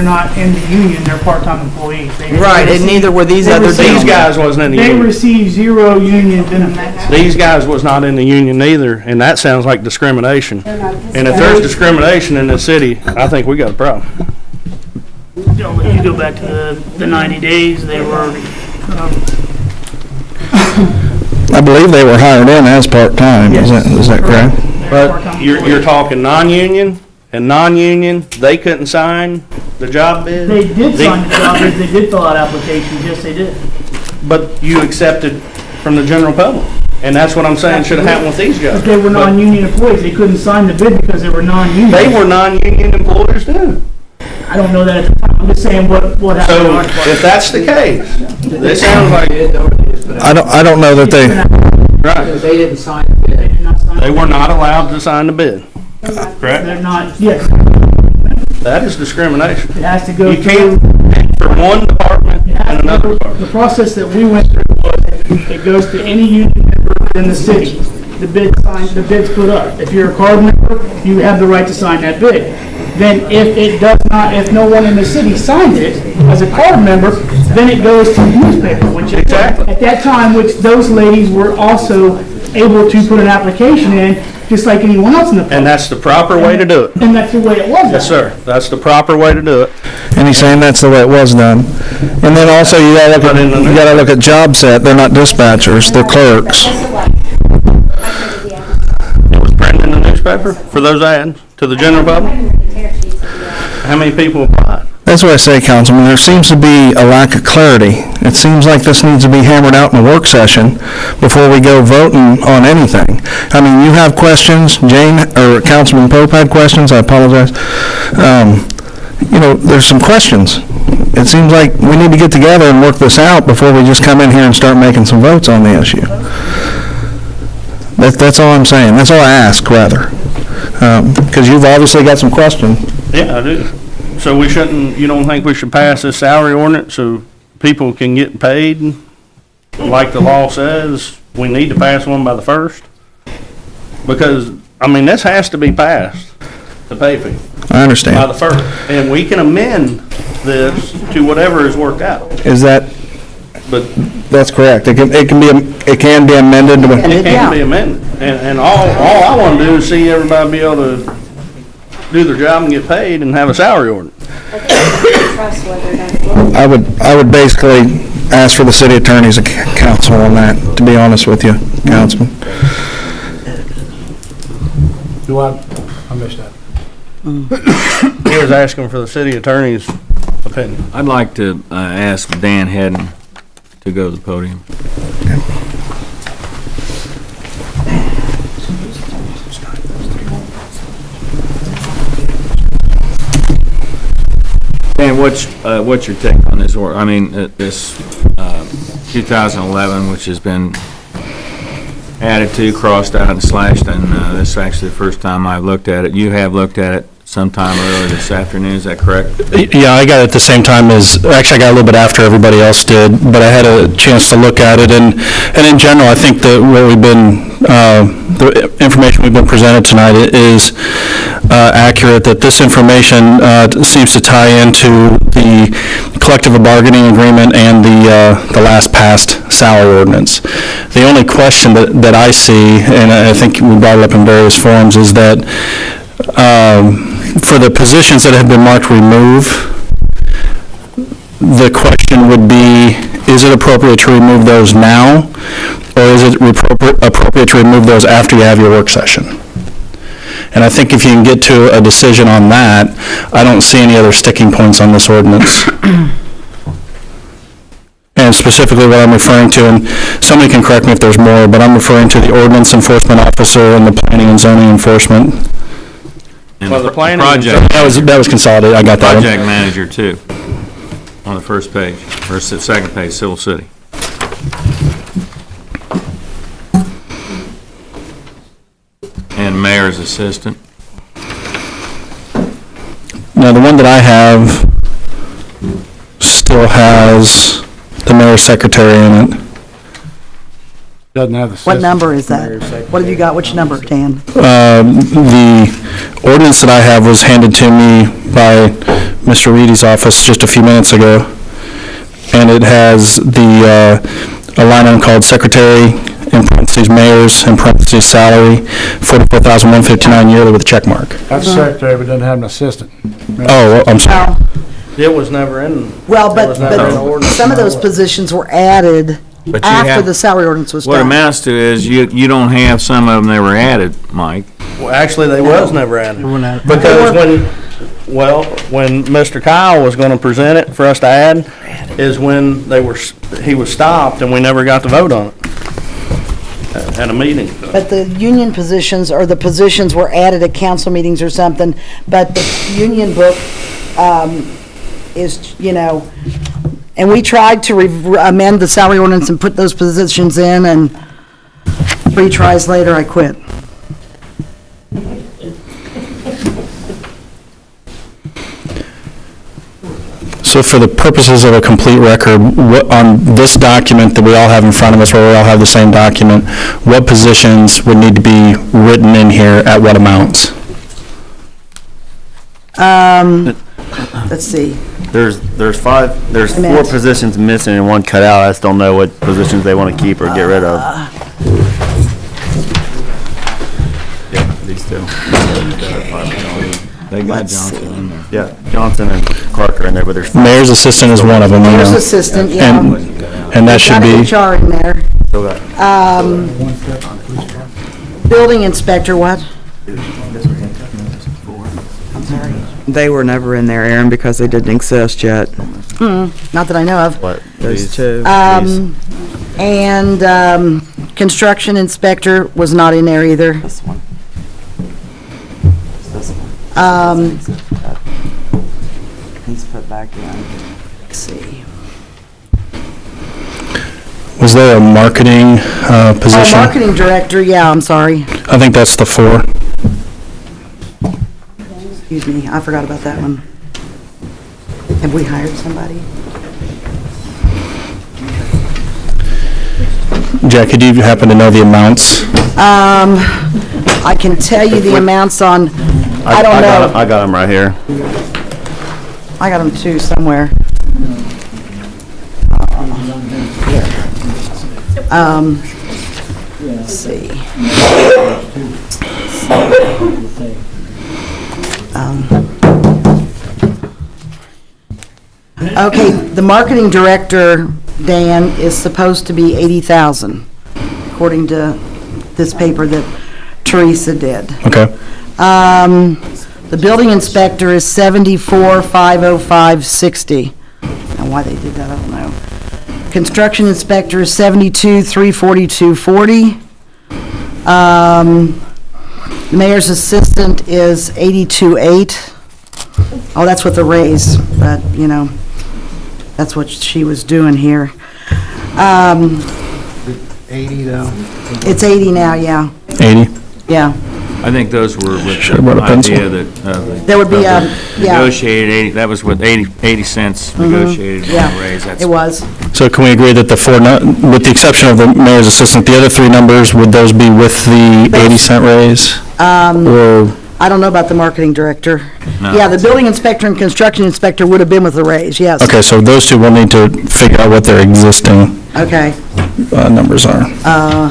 not in the union, they're part-time employees. Right, and neither were these other These gentlemen. guys wasn't in the They union. receive 0 union benefits. These guys was not in the union either, and that sounds like discrimination. And if there's discrimination in the city, I think we got a problem. You go back to the 90 days, they were, I believe they were hired in as part-time, is that correct? But you're talking non-union, and non-union, they couldn't sign the job bid? they did sign the job bids, they did fill out applications, yes, they did. But you accepted from the general public, and that's what I'm saying should have happened with these guys. But they were non-union employees, they couldn't sign the bid because they were non-union. They were non-union employers too. I don't know that at the time. I'm just saying what happened. So if that's the case, this sounds like, I don't know that they, right, They didn't sign the bid. they were not allowed to sign the bid, correct? They're not, yes, That is discrimination. it has to go You through. can't, for one department and another department. The process that we went through was, it goes to any union member in the city. The bid's put up. If you're a card member, you have the right to sign that bid. Then if no one in the city signed it as a card member, then it goes to the newspaper, which Exactly. at that time, which those ladies were also able to put an application in, just like anyone else in the public. And that's the proper way to do it. And that's the way it was. Yes, sir. That's the proper way to do it. and he's saying that's the way it was done. And then also, you gotta look at job set, they're not dispatchers, they're clerks. It was printed in the newspaper for those ads to the general public. How many people applied? That's what I say, Councilman, there seems to be a lack of clarity. It seems like this needs to be hammered out in a work session before we go voting on anything. I mean, you have questions, Jane, or Councilman Pope had questions, I apologize. There's some questions. It seems like we need to get together and work this out before we just come in here and start making some votes on the issue. That's all I'm saying, that's all I ask, rather. Because you've obviously got some questions. Yeah, I do. So you don't think we should pass this salary ordinance so people can get paid like the law says? We need to pass one by the 1st? Because, this has to be passed, the pay fee, I understand. by the 1st. And we can amend this to whatever is worked out. Is that, But that's correct, it can be amended to... it can be amended. And all I want to do is see everybody be able to do their job and get paid and have a salary ordinance. I would basically ask for the city attorney's counsel on that, to be honest with you, Councilman. I missed that. He was asking for the city attorney's opinion. I'd like to ask Dan Hedden to go to the podium. Dan, what's your take on this, this 2011, which has been added to, crossed out, and slashed, and this is actually the first time I've looked at it. You have looked at it sometime earlier this afternoon, is that correct? Yeah, I got it at the same time actually I got a little bit after everybody else did, but I had a chance to look at it, and in general, I think that the information we've been presented tonight is accurate, that this information seems to tie into the collective bargaining agreement and the last passed salary ordinance. The only question that I see, and I think we brought it up in various forums, is that for the positions that have been marked remove, the question would be, is it appropriate to remove those now, or is it appropriate to remove those after you have your work session? And I think if you can get to a decision on that, I don't see any other sticking points on this ordinance. And specifically what I'm referring to, and somebody can correct me if there's more, but I'm referring to the ordinance enforcement officer and the planning and zoning enforcement. And Well, the planning- project, That was consolidated, I got that one. project manager too, on the first page, or second page, Civil City. And mayor's assistant. Now, the one that I have still has the mayor's secretary in it. Doesn't have the What system. number is that? What have you got? Which number, Dan? The ordinance that I have was handed to me by Mr. Reedy's office just a few minutes ago. And it has a line item called secretary, in parentheses, mayor's, in parentheses, salary, $44,159 yearly with a check mark. That's secretary, but doesn't have an assistant. Oh, well, I'm sorry. It was never in. Well, That was never in the ordinance. some of those positions were added But you after have- the salary ordinance was What it done. amounts to is you don't have some of them that were added, Mike. Well, actually, they was never added. Because when Mr. Kyle was gonna present it for us to add, is when he was stopped and we never got to vote on it at a meeting. But the union positions, or the positions were added at council meetings or something, but the union book, is, you know, and we tried to amend the salary ordinance and put those positions in, and 3 tries later, I quit. So for the purposes of a complete record, on this document that we all have in front of us, where we all have the same document, what positions would need to be written in here at what amounts? Let's see. There's 4 positions missing and 1 cut out. I just don't know what positions they want to keep or get rid of. Yeah, these 2. They got Johnson in there. Yeah, Johnson and Clark are in there, but there's Mayor's assistant is one of them, you know. Mayor's assistant, yeah. And that should be, Got HR in there. still got. Building inspector, what? They were never in there, Aaron, because they didn't exist yet. Not that I know of. What? Those two. And construction inspector was not in there either. This one. This one. He's put back in. Let's see. was there a marketing position? Marketing director, yeah, I'm sorry. I think that's the 4. Excuse me, I forgot about that one. Have we hired somebody? Jackie, do you happen to know the amounts? I can tell you the amounts on, I don't know. I got them right here. I got them too somewhere. Let's see. Okay, the marketing director, Dan, is supposed to be 80,000, according to this paper that Teresa did. Okay. The building inspector is 74,505.60. Now, why they did that, I don't know. Construction inspector is 72,342.40. The mayor's assistant is 82,800. Oh, that's with the raise, but, you know, that's what she was doing here. 80 though. It's 80 now, yeah, 80? yeah. I think those were with Should've brought a the pencil. idea that, There would be, yeah. negotiated 80, that was with 80 cents negotiated Yeah, raise. That's it was. So can we agree that the 4, with the exception of the mayor's assistant, the other 3 numbers, would those be with the 80-cent raise? Or, I don't know about the marketing director. No. Yeah, the building inspector and construction inspector would have been with the raise, yes. okay, so those 2 will need to figure out what their existing Okay, numbers are. I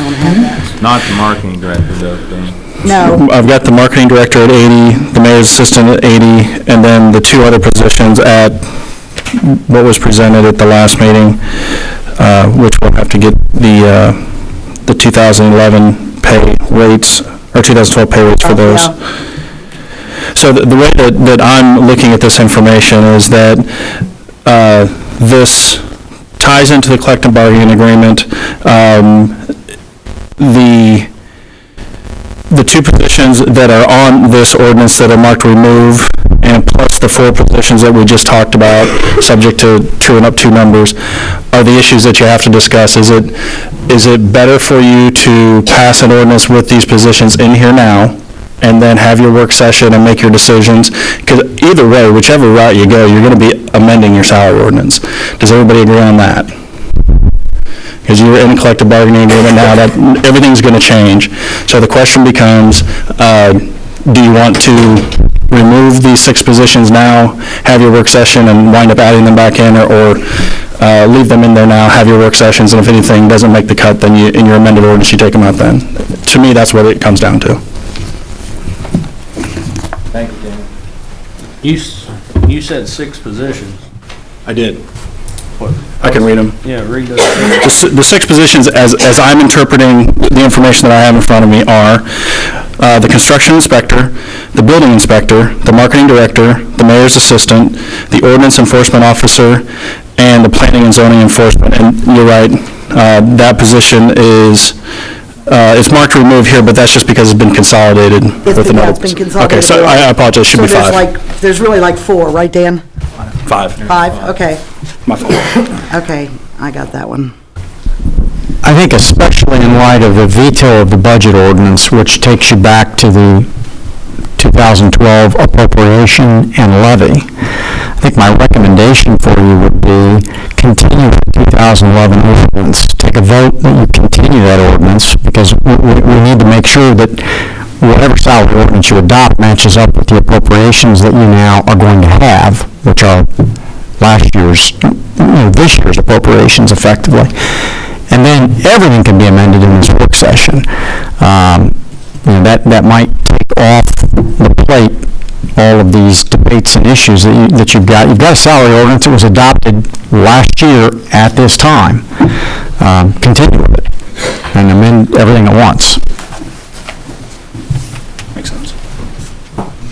don't have that. not the marketing director though, Dan. No, I've got the marketing director at 80, the mayor's assistant at 80, and then the 2 other positions at what was presented at the last meeting, which will have to get the 2011 pay rates, or 2012 pay rates for those. yeah. So the way that I'm looking at this information is that this ties into the collective bargaining agreement. The 2 positions that are on this ordinance that are marked remove, and plus the 4 positions that we just talked about, subject to truing up 2 numbers, are the issues that you have to discuss. Is it better for you to pass an ordinance with these positions in here now, and then have your work session and make your decisions? Because either way, whichever route you go, you're going to be amending your salary ordinance. Does everybody agree on that? Because you're in a collective bargaining agreement now, that everything's going to change. So the question becomes, do you want to remove these 6 positions now, have your work session, and wind up adding them back in, or leave them in there now, have your work sessions, and if anything doesn't make the cut, then in your amended ordinance, you take them out then? To me, that's what it comes down to. Thank you, Dan. You said 6 positions. I did. What? I can read them. Yeah, read those. The 6 positions, as I'm interpreting the information that I have in front of me, are the construction inspector, the building inspector, the marketing director, the mayor's assistant, the ordinance enforcement officer, and the planning and zoning enforcement. And you're right, that position is, it's marked remove here, but that's just because it's been consolidated with another. It's been consolidated. Okay, so I apologize, it should be 5. There's really like 4, right, Dan? 5. 5, okay. My fault. Okay, I got that one. I think especially in light of the veto of the budget ordinance, which takes you back to the 2012 appropriation and levy, I think my recommendation for you would be continue the 2011 ordinance. Take a vote that you continue that ordinance, because we need to make sure that whatever salary ordinance you adopt matches up with the appropriations that you now are going to have, which are last year's, this year's appropriations effectively. And then everything can be amended in this work session. That might take off the plate all of these debates and issues that you've got. You've got a salary ordinance that was adopted last year at this time. Continue with it and amend everything at once. Makes sense.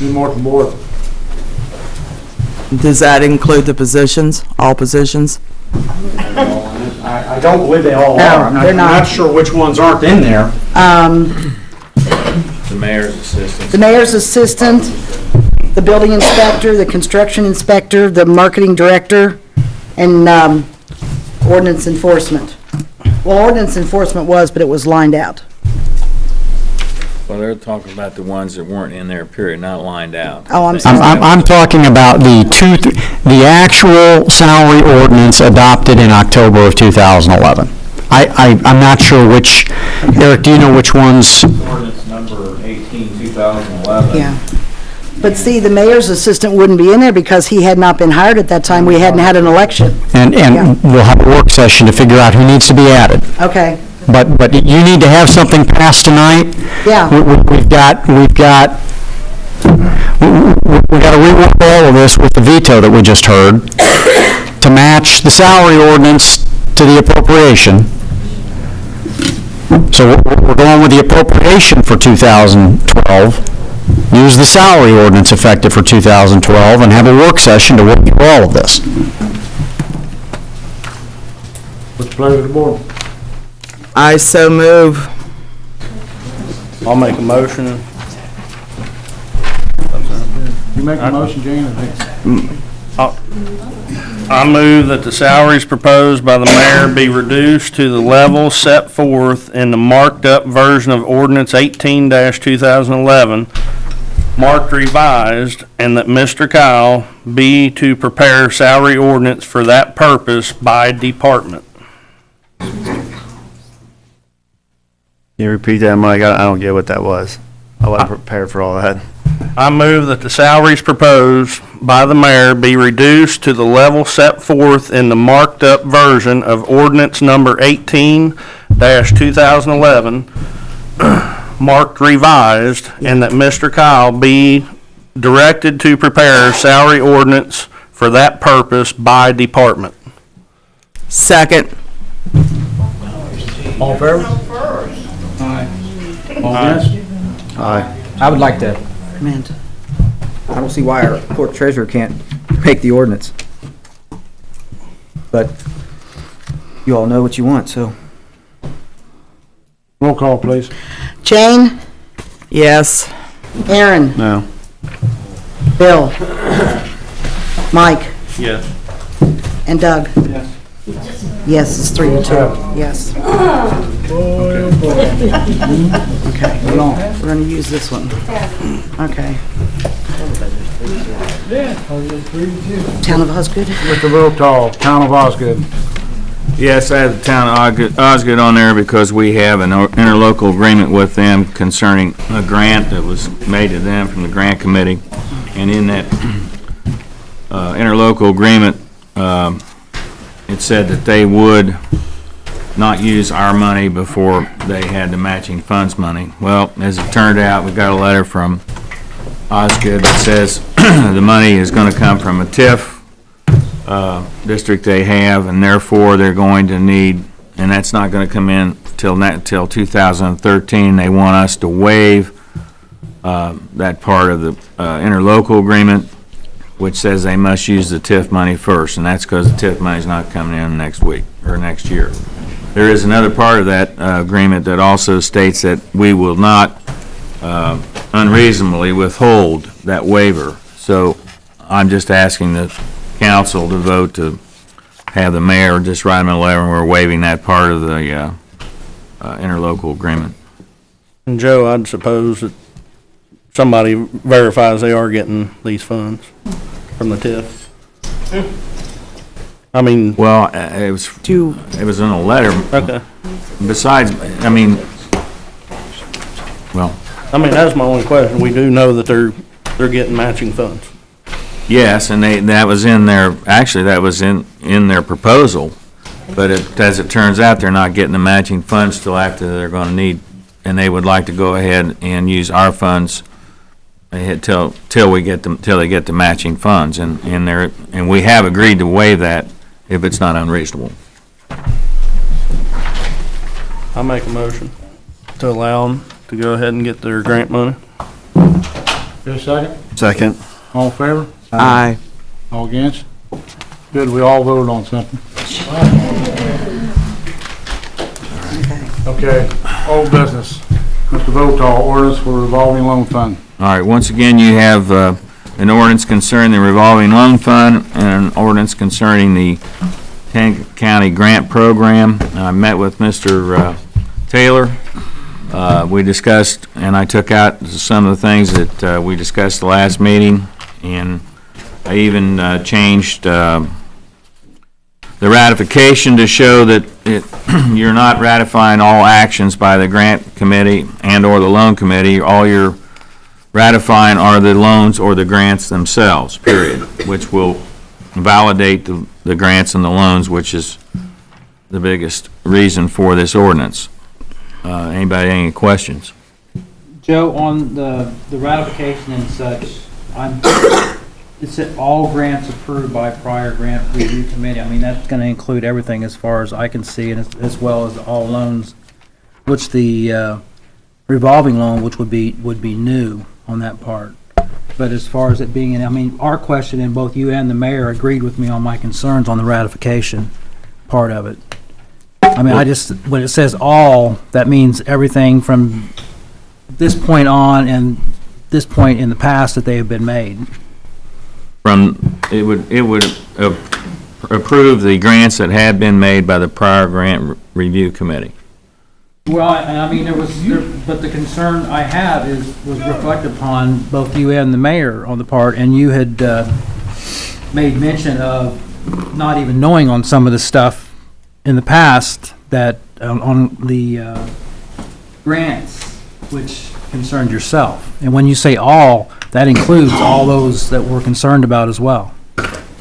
Any more from board? Does that include the positions, all positions? I don't believe they all are. I'm not sure which ones aren't in there. The mayor's assistant. The mayor's assistant, the building inspector, the construction inspector, the marketing director, and ordinance enforcement. Well, ordinance enforcement was, but it was lined out. Well, they're talking about the ones that weren't in there, period, not lined out. Oh, I'm sorry. I'm talking about the actual salary ordinance adopted in October of 2011. I'm not sure which, Eric, do you know which ones? Ordinance number 18, 2011. Yeah. But see, the mayor's assistant wouldn't be in there because he had not been hired at that time. We hadn't had an election. And we'll have a work session to figure out who needs to be added. Okay. But you need to have something passed tonight. Yeah. We've got to rework all of this with the veto that we just heard to match the salary ordinance to the appropriation. So we're going with the appropriation for 2012, use the salary ordinance effective for 2012, and have a work session to work through all of this. What's the pleasure of the board? I so move. I'll make a motion. You make a motion, Jane, I think. I move that the salaries proposed by the mayor be reduced to the level set forth in the marked up version of ordinance 18-2011, marked revised, and that Mr. Kyle be to prepare salary ordinance for that purpose by department. Can you repeat that, Mike? I don't get what that was. I wasn't prepared for all that. I move that the salaries proposed by the mayor be reduced to the level set forth in the marked up version of ordinance number 18-2011, marked revised, and that Mr. Kyle be directed to prepare salary ordinance for that purpose by department. Second. All in favor? All against? Aye. I would like to, Amend. I don't see why our court treasurer can't make the ordinance. But you all know what you want, so. Roll call, please. Jane? Yes. Aaron? No. Bill? Mike? Yes. And Doug? Yes. Yes, it's 3-2. Yes. Okay, hold on. We're gonna use this one. Okay. Town of Osgood? Mr. Votal, Town of Osgood. Yes, I have the town of Osgood on there because we have an interlocal agreement with them concerning a grant that was made to them from the grant committee. And in that interlocal agreement, it said that they would not use our money before they had the matching funds money. Well, as it turned out, we got a letter from Osgood that says the money is going to come from a TIF district they have, and therefore they're going to need, and that's not going to come in till 2013. They want us to waive that part of the interlocal agreement, which says they must use the TIF money first, and that's because the TIF money's not coming in next week or next year. There is another part of that agreement that also states that we will not unreasonably withhold that waiver. So I'm just asking the council to vote to have the mayor just write them a letter, and we're waiving that part of the interlocal agreement. And Joe, I'd suppose that somebody verifies they are getting these funds from the TIF. I mean, Well, it was in a letter. okay. Besides, I mean, well, I mean, that's my only question. We do know that they're getting matching funds. yes, and that was in their, actually, that was in their proposal. But as it turns out, they're not getting the matching funds till after they're gonna need, and they would like to go ahead and use our funds till they get the matching funds, and we have agreed to waive that if it's not unreasonable. I make a motion to allow them to go ahead and get their grant money. Is there a second? Second. All in favor? Aye. All against? Good, we all voted on something. Okay, old business. Mr. Votal, ordinance for revolving loan fund. All right, once again, you have an ordinance concerning the revolving loan fund and an ordinance concerning the Tank County Grant Program. I met with Mr. Taylor. We discussed, and I took out some of the things that we discussed the last meeting, and I even changed the ratification to show that you're not ratifying all actions by the grant committee and/or the loan committee. All you're ratifying are the loans or the grants themselves, period, which will validate the grants and the loans, which is the biggest reason for this ordinance. Anybody, any questions? Joe, on the ratification and such, it said all grants approved by prior grant review committee. I mean, that's gonna include everything as far as I can see, and as well as all loans, which the revolving loan, which would be new on that part. But as far as it being, I mean, our question, and both you and the mayor agreed with me on my concerns on the ratification part of it. I mean, when it says all, that means everything from this point on and this point in the past that they have been made. It would approve the grants that had been made by the prior grant review committee. Well, I mean, but the concern I have was reflected upon both you and the mayor on the part, and you had made mention of not even knowing on some of the stuff in the past that on the grants, which concerned yourself. And when you say all, that includes all those that we're concerned about as well.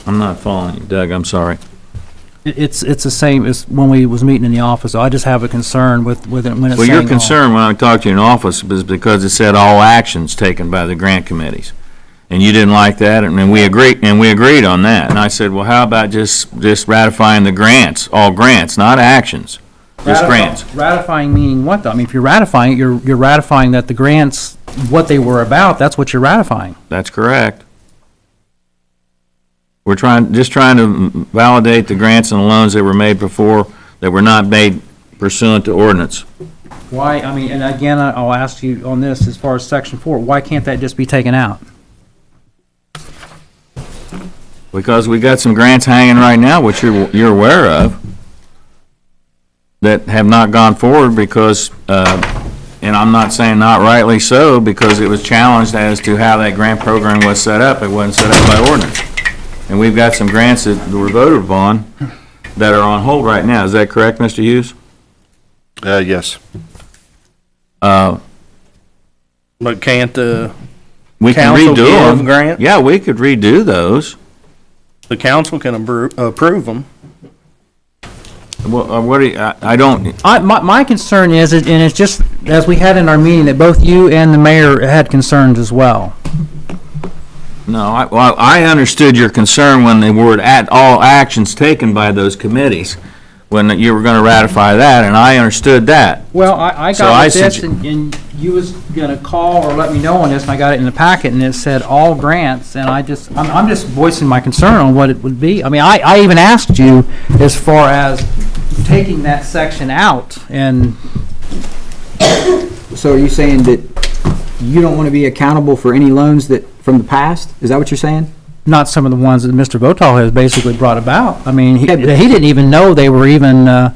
I'm not following you, Doug, I'm sorry. It's the same as when we was meeting in the office. I just have a concern with it when it's saying all. Well, your concern when I talked to you in office was because it said all actions taken by the grant committees. And you didn't like that, and we agreed on that. And I said, well, how about just ratifying the grants, all grants, not actions, just grants? Ratifying meaning what, though? I mean, if you're ratifying it, you're ratifying that the grants, what they were about, that's what you're ratifying. That's correct. We're just trying to validate the grants and the loans that were made before, that were not made pursuant to ordinance. Why, I mean, and again, I'll ask you on this, as far as section 4, why can't that just be taken out? Because we got some grants hanging right now, which you're aware of, that have not gone forward because, and I'm not saying not rightly so, because it was challenged as to how that grant program was set up. It wasn't set up by ordinance. And we've got some grants that were voted upon that are on hold right now. Is that correct, Mr. Hughes? Yes. But can't We can council redo give them. grants? Yeah, we could redo those. The council can approve them. Well, what do you, I don't, My concern is, and it's just, as we had in our meeting, that both you and the mayor had concerns as well. no, I understood your concern when they were at all actions taken by those committees, when you were gonna ratify that, and I understood that. Well, I So got I with this, sugge- and you was gonna call or let me know on this, and I got it in the packet, and it said all grants, and I'm just voicing my concern on what it would be. I mean, I even asked you as far as taking that section out, and... So are you saying that you don't want to be accountable for any loans that, from the past? Is that what you're saying? not some of the ones that Mr. Votal has basically brought about. I mean, he didn't even know they were even the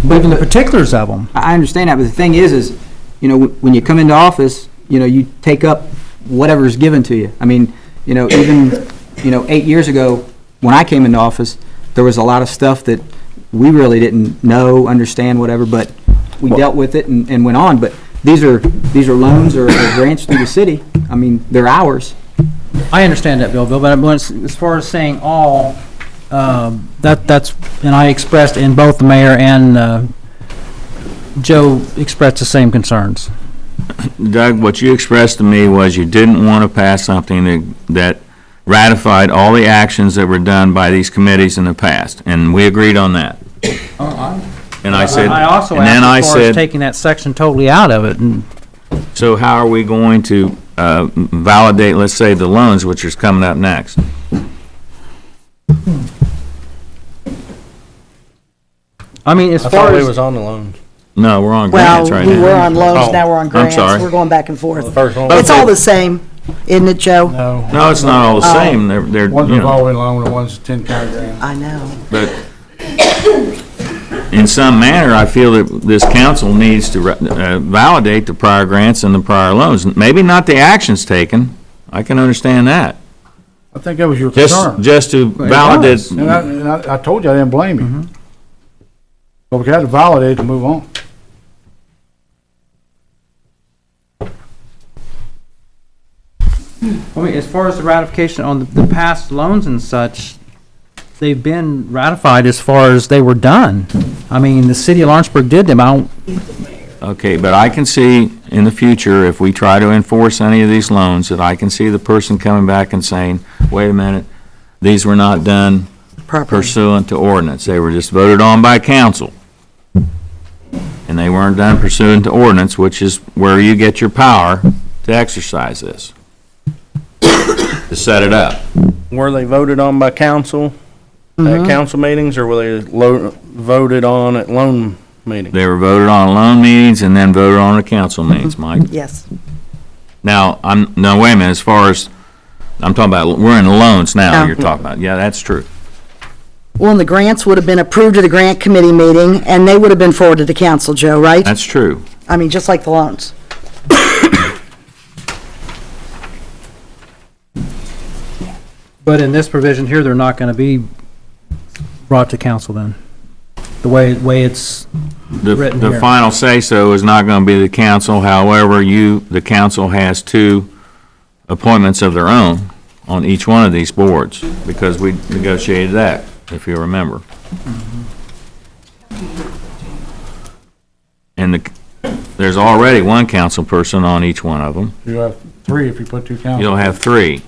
particulars of them. I understand that, but the thing is, you know, when you come into office, you know, you take up whatever's given to you. I mean, you know, even, you know, 8 years ago, when I came into office, there was a lot of stuff that we really didn't know, understand, whatever, but we dealt with it and went on. But these are loans or grants through the city. I mean, they're ours. I understand that, Bill, but as far as saying all, that's, and I expressed, in both the mayor and Joe expressed the same concerns. Doug, what you expressed to me was you didn't want to pass something that ratified all the actions that were done by these committees in the past, and we agreed on that. And I said, I also and then I asked as far as said, taking that section totally out of it, and so how are we going to validate, let's say, the loans, which is coming up next? I mean, as I far thought we as, was on the loans. No, we're on Well, grants right now. we were on loans, Oh, now we're on I'm grants. sorry. We're going back and forth. The first one. It's all the same, isn't it, Joe? No, it's not all the same. They're, One's you know, revolving loan and one's 10 county grant. I know. but in some manner, I feel that this council needs to validate the prior grants and the prior loans. Maybe not the actions taken. I can understand that. I think that was your concern. Just to validate. And I told you I didn't blame you. But we had to validate to move on. I mean, as far as the ratification on the past loans and such, they've been ratified as far as they were done. I mean, the city of Lawrenceburg did them. I don't, Okay, but I can see in the future, if we try to enforce any of these loans, that I can see the person coming back and saying, wait a minute, these were not done pursuant to ordinance. They were just voted on by council. And they weren't done pursuant to ordinance, which is where you get your power to exercise this, to set it up. Were they voted on by council at council meetings, or were they voted on at loan meetings? They were voted on at loan meetings and then voted on at council meetings, Mike. Yes. Now, no, wait a minute, as far as, I'm talking about, we're in loans now, Yeah. you're talking about. Yeah, that's true. Well, and the grants would have been approved at the grant committee meeting, and they would have been forwarded to council, Joe, right? That's true. I mean, just like the loans. but in this provision here, they're not gonna be brought to council then. The way it's written The here. final say-so is not going to be the council, however, the council has two appointments of their own on each one of these boards, because we negotiated that, if you remember. And there's already one council person on each one of them. You have 3 if you put 2 council. You'll have 3.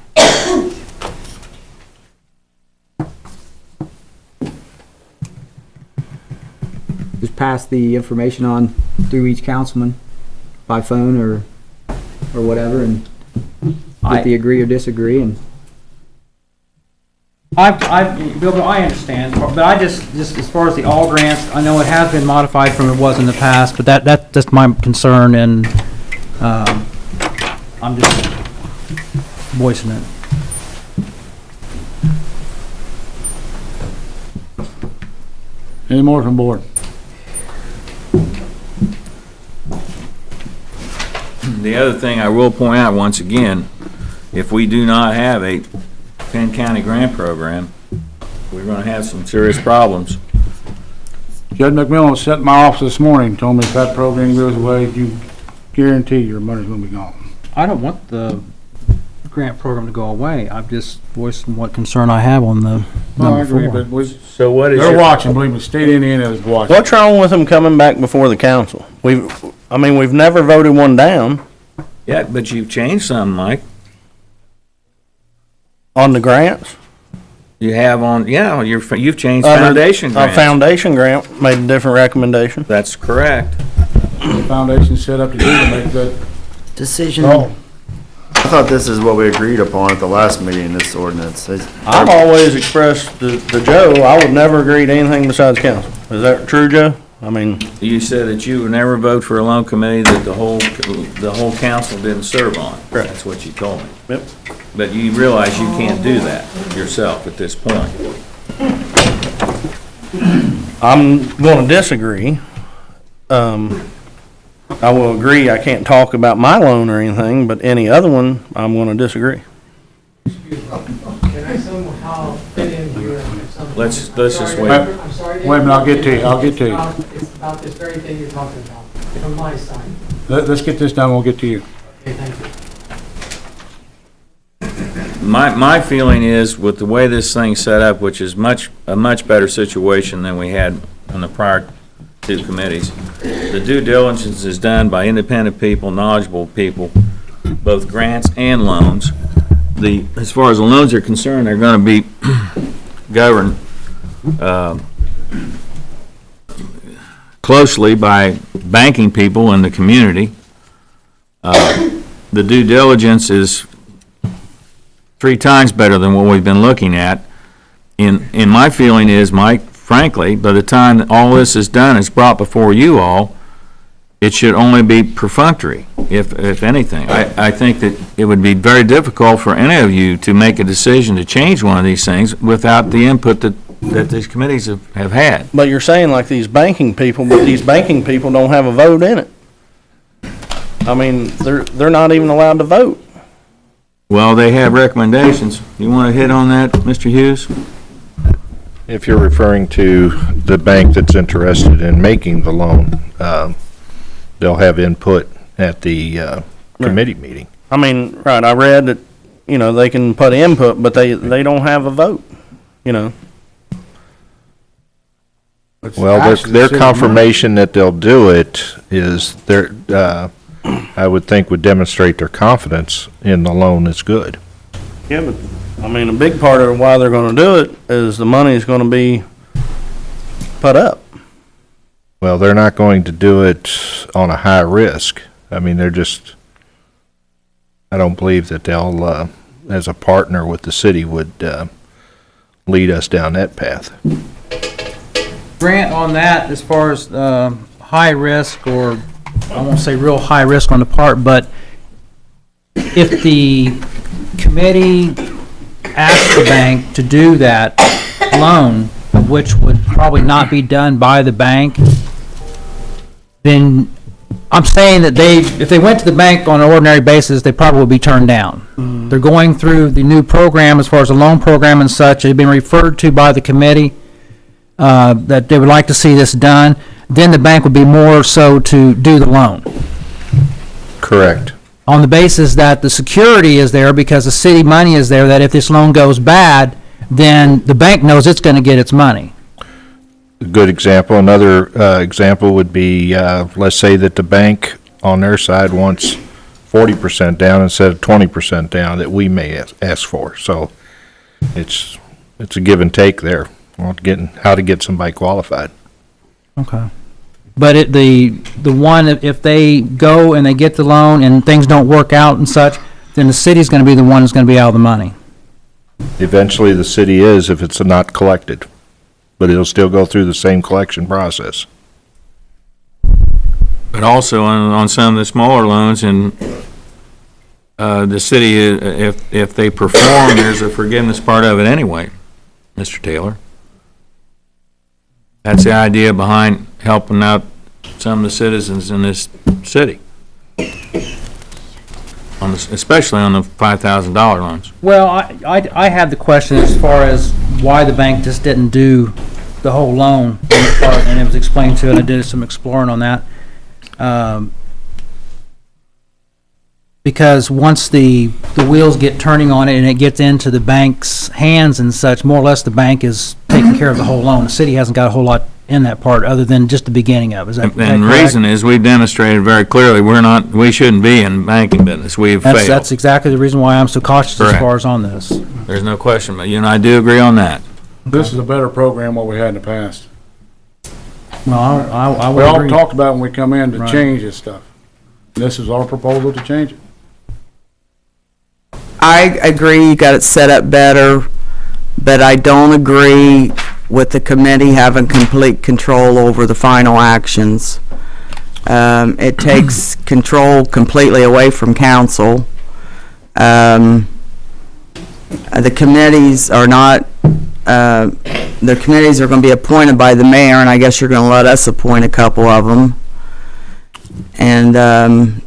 Just pass the information on through each councilman by phone or whatever, and get the agree or disagree, and Bill, I understand, but I just as far as the all grants, I know it has been modified from it was in the past, but that's just my concern, and, I'm just voicing it. Any more from board? The other thing I will point out, once again, if we do not have a Penn County grant program, we're going to have some serious problems. Judge McMillan was sitting in my office this morning, told me if that program goes away, you guarantee your money's gonna be gone. I don't want the grant program to go away. I'm just voicing what concern I have on the No, I number agree, 4. but So what is they're your, watching, believe me, state of Indiana is watching. what's wrong with them coming back before the council? We've never voted one down Yeah, but you've changed some, Mike. on the grants. You have on, yeah, you've changed Other- foundation grants. A foundation grant made a different recommendation. That's correct. The foundation's set up to do to make good. Decision. Oh, I thought this is what we agreed upon at the last meeting, this ordinance. I've always expressed to Joe, I would never agree to anything besides council. Is that true, Joe? I mean, You said that you would never vote for a loan committee that the whole council didn't serve on. Correct. That's what you told me. Yep. But you realize you can't do that yourself at this point. I'm gonna disagree. I will agree, I can't talk about my loan or anything, but any other one, I'm gonna disagree. Can I somehow fit in here? Let's just wait. I'm sorry. Wait a minute, I'll get to you, I'll get to you. It's about this very thing you're talking about, from my side. Let's get this done, we'll get to you. Okay, thank you. My feeling is, with the way this thing's set up, which is a much better situation than we had on the prior two committees, the due diligence is done by independent people, knowledgeable people, both grants and loans. As far as the loans are concerned, they're gonna be governed closely by banking people in the community. The due diligence is 3 times better than what we've been looking at. In my feeling is, Mike, frankly, by the time that all this is done, is brought before you all, it should only be perfunctory, if anything. I think that it would be very difficult for any of you to make a decision to change one of these things without the input that these committees have had. But you're saying like these banking people, but these banking people don't have a vote in it. I mean, they're not even allowed to vote. Well, they have recommendations. You want to hit on that, Mr. Hughes? If you're referring to the bank that's interested in making the loan, they'll have input at the committee meeting. I mean, right, I read that, they can put input, but they don't have a vote, Well, their confirmation that they'll do it is I would think would demonstrate their confidence in the loan is good. Yeah, but, I mean, a big part of why they're gonna do it is the money is gonna be put up. Well, they're not going to do it on a high risk. I mean, I don't believe that they'll, as a partner with the city, would lead us down that path. Grant on that, as far as high risk, or I won't say real high risk on the part, but if the committee asked the bank to do that loan, which would probably not be done by the bank, then I'm saying that if they went to the bank on an ordinary basis, they probably would be turned down. They're going through the new program as far as the loan program and such. They've been referred to by the committee that they would like to see this done. Then the bank would be more so to do the loan. Correct. On the basis that the security is there because the city money is there, that if this loan goes bad, then the bank knows it's going to get its money. A good example, another example would be, let's say that the bank on their side wants 40% down instead of 20% down that we may ask for. So it's a give and take there, on how to get somebody qualified. Okay. But the one, if they go and they get the loan and things don't work out and such, then the city's going to be the one that's going to be out of the money. Eventually, the city is if it's not collected, but it'll still go through the same collection process. But also on some of the smaller loans, and the city, if they perform, there's a forgiveness part of it anyway, Mr. Taylor. That's the idea behind helping out some of the citizens in this city, especially on the $5,000 loans. Well, I have the question as far as why the bank just didn't do the whole loan part, and it was explained to it. I did some exploring on that. Because once the wheels get turning on it and it gets into the bank's hands and such, more or less the bank is taking care of the whole loan. The city hasn't got a whole lot in that part other than just the beginning of it. Is that correct? And the reason is we've demonstrated very clearly we shouldn't be in banking business. We've failed. That's exactly the reason why I'm so cautious as far as on this. There's no question, but you and I do agree on that. This is a better program what we had in the past. Well, I would We all agree. talked about when we come in to Right. change this stuff. This is our proposal to change it. I agree you got it set up better, but I don't agree with the committee having complete control over the final actions. It takes control completely away from council. The committees are not, the committees are going to be appointed by the mayor, and I guess you're going to let us appoint a couple of them. And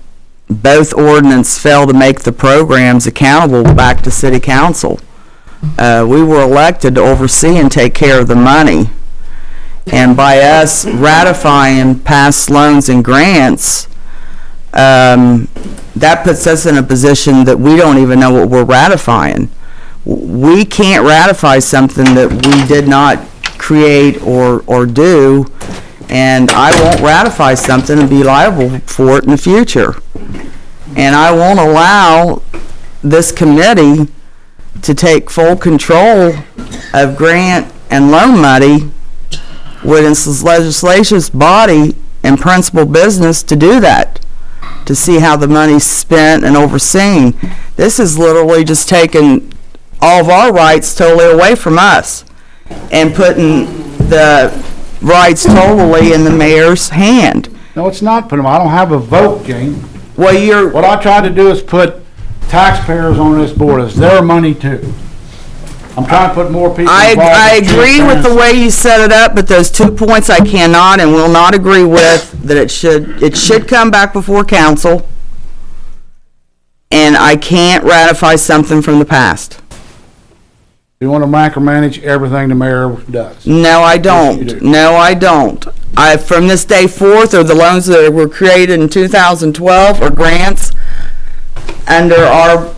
both ordinance fail to make the programs accountable back to city council. We were elected to oversee and take care of the money. And by us ratifying past loans and grants, that puts us in a position that we don't even know what we're ratifying. We can't ratify something that we did not create or do, and I won't ratify something and be liable for it in the future. And I won't allow this committee to take full control of grant and loan money when it's legislature's body and principal business to do that, to see how the money's spent and overseen. This is literally just taking all of our rights totally away from us and putting the rights totally in the mayor's hand. No, it's not putting them, I don't have a vote, Jane. Well, What I tried to do is put taxpayers on this board. It's their money too. I'm trying to put more people involved. I agree with the way you set it up, but those 2 points I cannot and will not agree with, that it should come back before council, and I can't ratify something from the past. You want to micromanage everything the mayor does. No, I Yes, you don't. do. No, I don't. From this day forth, or the loans that were created in 2012, or grants under our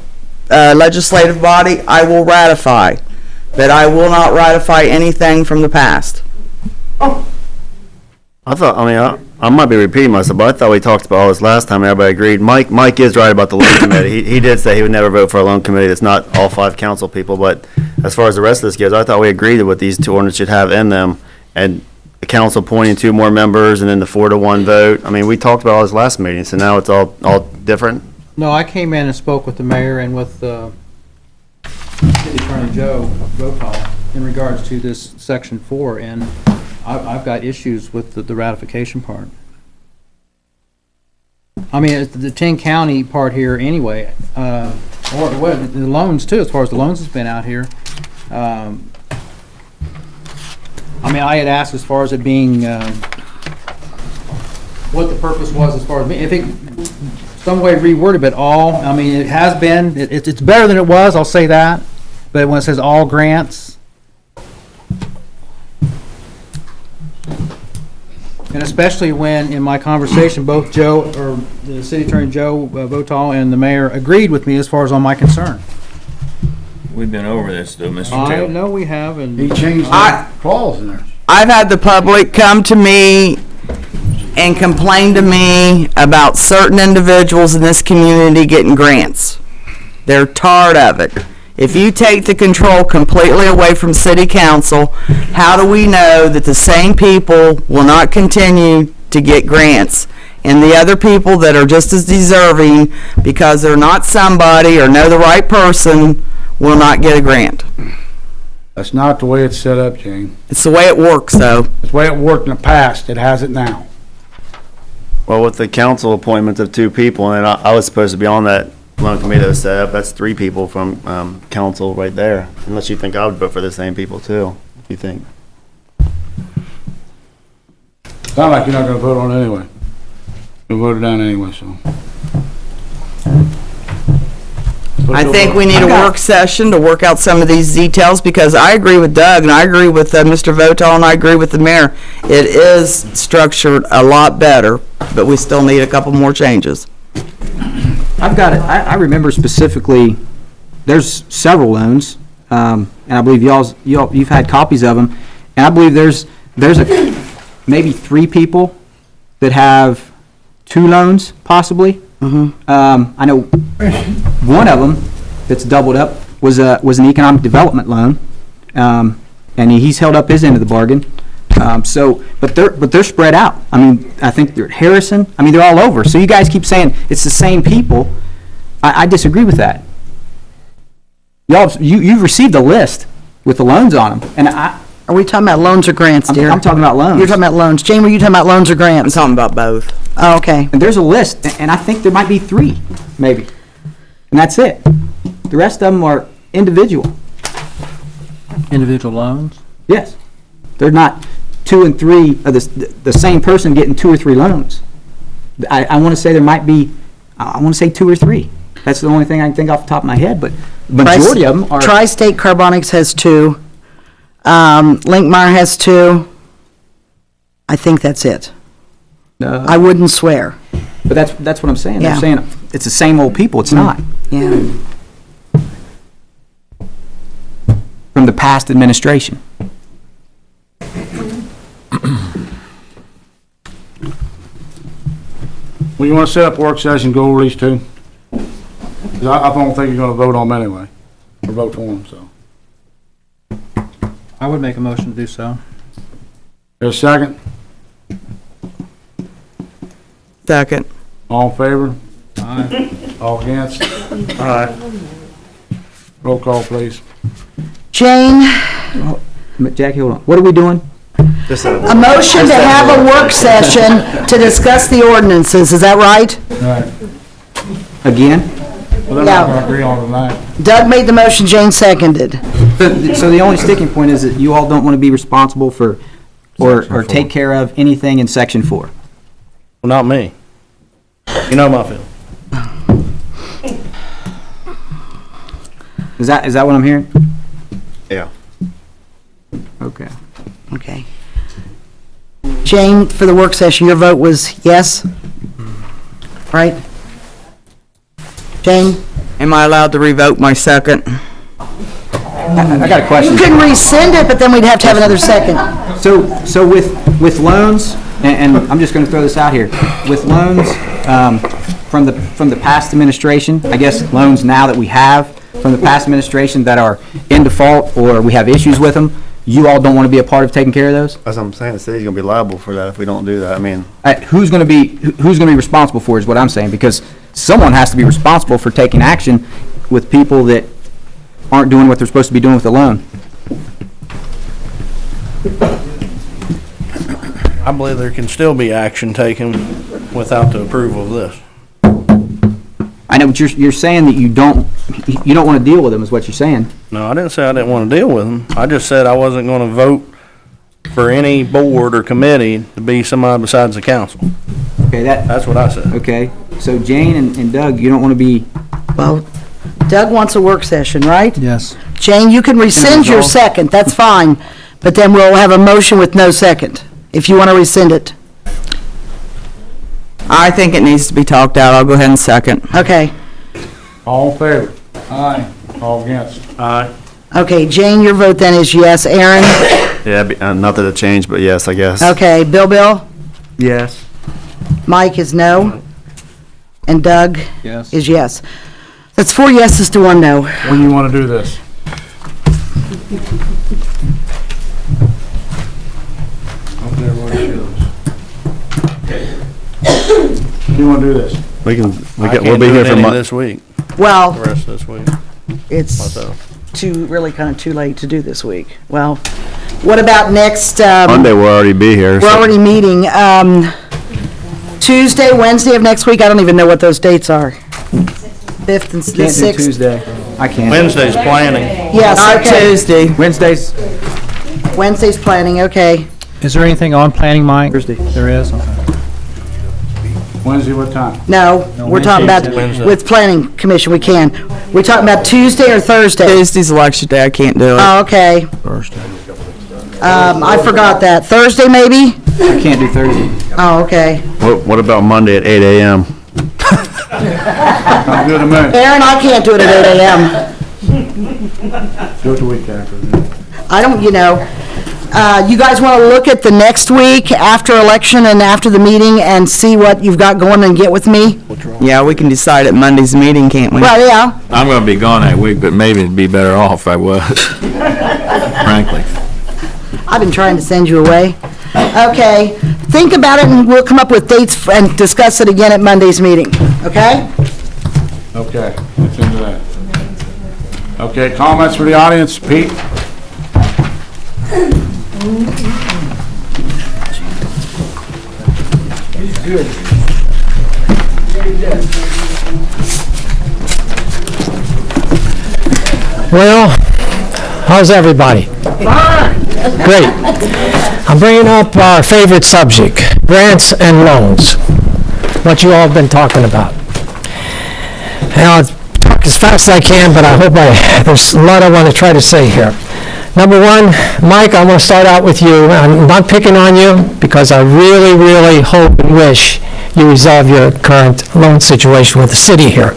legislative body, I will ratify. But I will not ratify anything from the past. I might be repeating myself, but I thought we talked about all this last time and everybody agreed. Mike is right about the loan committee. He did say he would never vote for a loan committee that's not all 5 council people, but as far as the rest of this goes, I thought we agreed that what these 2 ordinances should have in them, and the council appointing 2 more members and then the 4-to-1 vote. I mean, we talked about all this last meeting, so now it's all different? No, I came in and spoke with the mayor and with City Attorney Joe Votal in regards to this Section 4, and I've got issues with the ratification part. I mean, it's the 10 county part here anyway, or the loans too, as far as the loans has been out here. I mean, I had asked as far as it being, what the purpose was as far as, if it, some way reworded, but all, I mean, it has been, it's better than it was, I'll say that, but when it says all grants, and especially when, in my conversation, both Joe, or the City Attorney Joe Votal and the mayor agreed with me as far as on my concern. We've been over this though, Mr. I Taylor. know we have, and He changed the clause in there. I've had the public come to me and complain to me about certain individuals in this community getting grants. They're tired of it. If you take the control completely away from city council, how do we know that the same people will not continue to get grants? And the other people that are just as deserving, because they're not somebody or know the right person, will not get a grant. That's not the way it's set up, Jane. It's the way it works, though. It's the way it worked in the past. It has it now. Well, with the council appointments of 2 people, and I was supposed to be on that loan committee that was set up, that's 3 people from council right there. Unless you think I would vote for the same people too, if you think. Sound like you're not gonna vote on it anyway. You'll vote it down anyway, so. I think we need a work session to work out some of these details, because I agree with Doug, and I agree with Mr. Votal, and I agree with the mayor. It is structured a lot better, but we still need a couple more changes. I've got it, I remember specifically, there's several loans, and I believe you've had copies of them, and I believe there's maybe 3 people that have 2 loans, possibly. I know one of them that's doubled up was an economic development loan, and he's held up his end of the bargain. But they're spread out. I mean, I think they're at Harrison. I mean, they're all over. So you guys keep saying it's the same people. I disagree with that. You've received a list with the loans on them, and Are we talking about loans or grants, dear? I'm talking about loans. You're talking about loans. Jane, were you talking about loans or I'm grants? talking about both. Oh, okay. And there's a list, and I think there might be 3, maybe. And that's it. The rest of them are individual. Individual loans? Yes. They're not 2 and 3 of the same person getting 2 or 3 loans. I want to say there might be, I want to say 2 or 3. That's the only thing I can think off the top of my head, but majority of them are. Tri-State Carbonics has 2. Linkmar has 2. I think that's it. I wouldn't swear. But that's what I'm saying. Yeah. They're saying it's the same old people. It's not. Yeah. From the past administration. Well, you want to set up a work session, go over these 2? 'Cause I don't think you're going to vote on them anyway, or vote for them, so. I would make a motion to do so. There's a second? Second. All in favor? Aye. All against? Aye. Roll call, please. Jane, Jackie, hold on. What are we doing? a motion to have a work session to discuss the ordinances, is that right? Right. Again? Well, they're not going to agree on it tonight. Doug made the motion, Jane seconded. So the only sticking point is that you all don't want to be responsible for, or take care of anything in Section 4. Well, not me. You know my feeling. Is that what I'm hearing? Yeah. Okay. Okay. Jane, for the work session, your vote was yes? Right? Jane? Am I allowed to revoke my second? I got a question. You can rescind it, but then we'd have to have another second. So with loans, and I'm just gonna throw this out here, with loans, from the past administration, I guess loans now that we have from the past administration that are in default or we have issues with them, you all don't wanna be a part of taking care of those? That's what I'm saying, the city's gonna be liable for that if we don't do that, I mean. Who's gonna be responsible for it is what I'm saying, because someone has to be responsible for taking action with people that aren't doing what they're supposed to be doing with the loan. I believe there can still be action taken without the approval of this. I know, but you're saying that you don't wanna deal with them, is what you're saying. No, I didn't say I didn't want to deal with them. I just said I wasn't going to vote for any board or committee to be somebody besides the council. Okay, That's what I said. okay. So Jane and Doug, you don't wanna be, Well, Doug wants a work session, right? Yes. Jane, you can rescind your second, that's fine, but then we'll have a motion with no second, if you want to rescind it. I think it needs to be talked out. I'll go ahead and second. Okay. All in favor? Aye. All against? Aye. Okay, Jane, your vote then is yes. Aaron? Yeah, nothing to change, but yes, I guess. Okay, Bill? Yes. Mike is no. And Doug Yes. is yes. That's 4 yeses to 1 no. When you want to do this? Open everybody's shoes. When you want to do this? We'll I be can't do here it for any months. this week, Well, the rest of this week, it's myself. really kind of too late to do this week. Well, what about next, Monday we'll already be here. we're so- already meeting, Tuesday, Wednesday of next week, I don't even know what those dates are. 5th and the can't do 6th. Tuesday. I can't. Wednesday's planning. Yes, Not okay. Tuesday. Wednesdays, Wednesday's planning, okay. Is there anything on planning, Mike? Thursday. There is? Okay. Wednesday, what time? No, we're talking about, Wednesday. with planning commission, we can. We're talking about Tuesday or Thursday? Tuesday's election day. I can't do it. Oh, okay. Thursday. I forgot that. Thursday, maybe? I can't do Thursday. Oh, okay. What about Monday at 8 a.m.? Sounds good to me. Aaron, I can't do it at 8 a.m. Do it the week after. I don't, you guys want to look at the next week after election and after the meeting and see what you've got going and get with me? Yeah, we can decide at Monday's meeting, can't we? Well, yeah. I'm gonna be gone that week, but maybe it'd be better off if I was, frankly. I've been trying to send you away. Okay, think about it and we'll come up with dates and discuss it again at Monday's meeting, okay? Okay, let's into that. Okay, comments for the audience, Pete? Well, how's everybody? Great. I'm bringing up our favorite subject, grants and loans, what you all have been talking about. And I'll talk as fast as I can, but I hope there's a lot I want to try to say here. Number one, Mike, I want to start out with you. I'm not picking on you because I really, really hope and wish you resolve your current loan situation with the city here.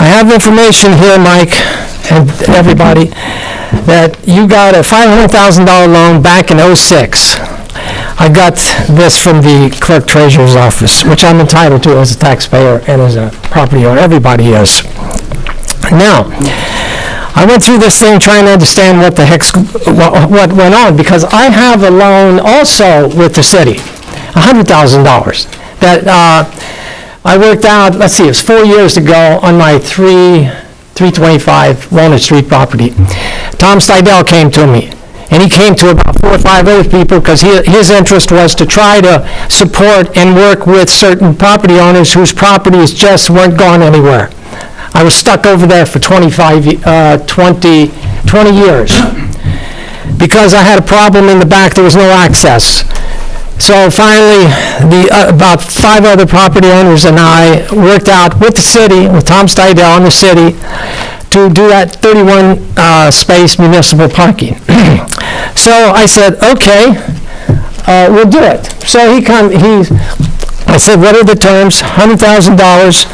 I have information here, Mike, and everybody, that you got a $500,000 loan back in '06. I got this from the clerk treasurer's office, which I'm entitled to as a taxpayer and as a property owner. Everybody is. Now, I went through this thing trying to understand what the heck's, what went on, because I have a loan also with the city, $100,000, that I worked out, let's see, it was 4 years ago on my 325 Walnut Street property. Tom Stidel came to me, and he came to about 4 or 5 other people because his interest was to try to support and work with certain property owners whose properties just weren't going anywhere. I was stuck over there for 20 years because I had a problem in the back. There was no access. So finally, about 5 other property owners and I worked out with the city, with Tom Stidel and the city, to do that 31 space municipal parking. So I said, okay, we'll do it. So I said, what are the terms? $100,000.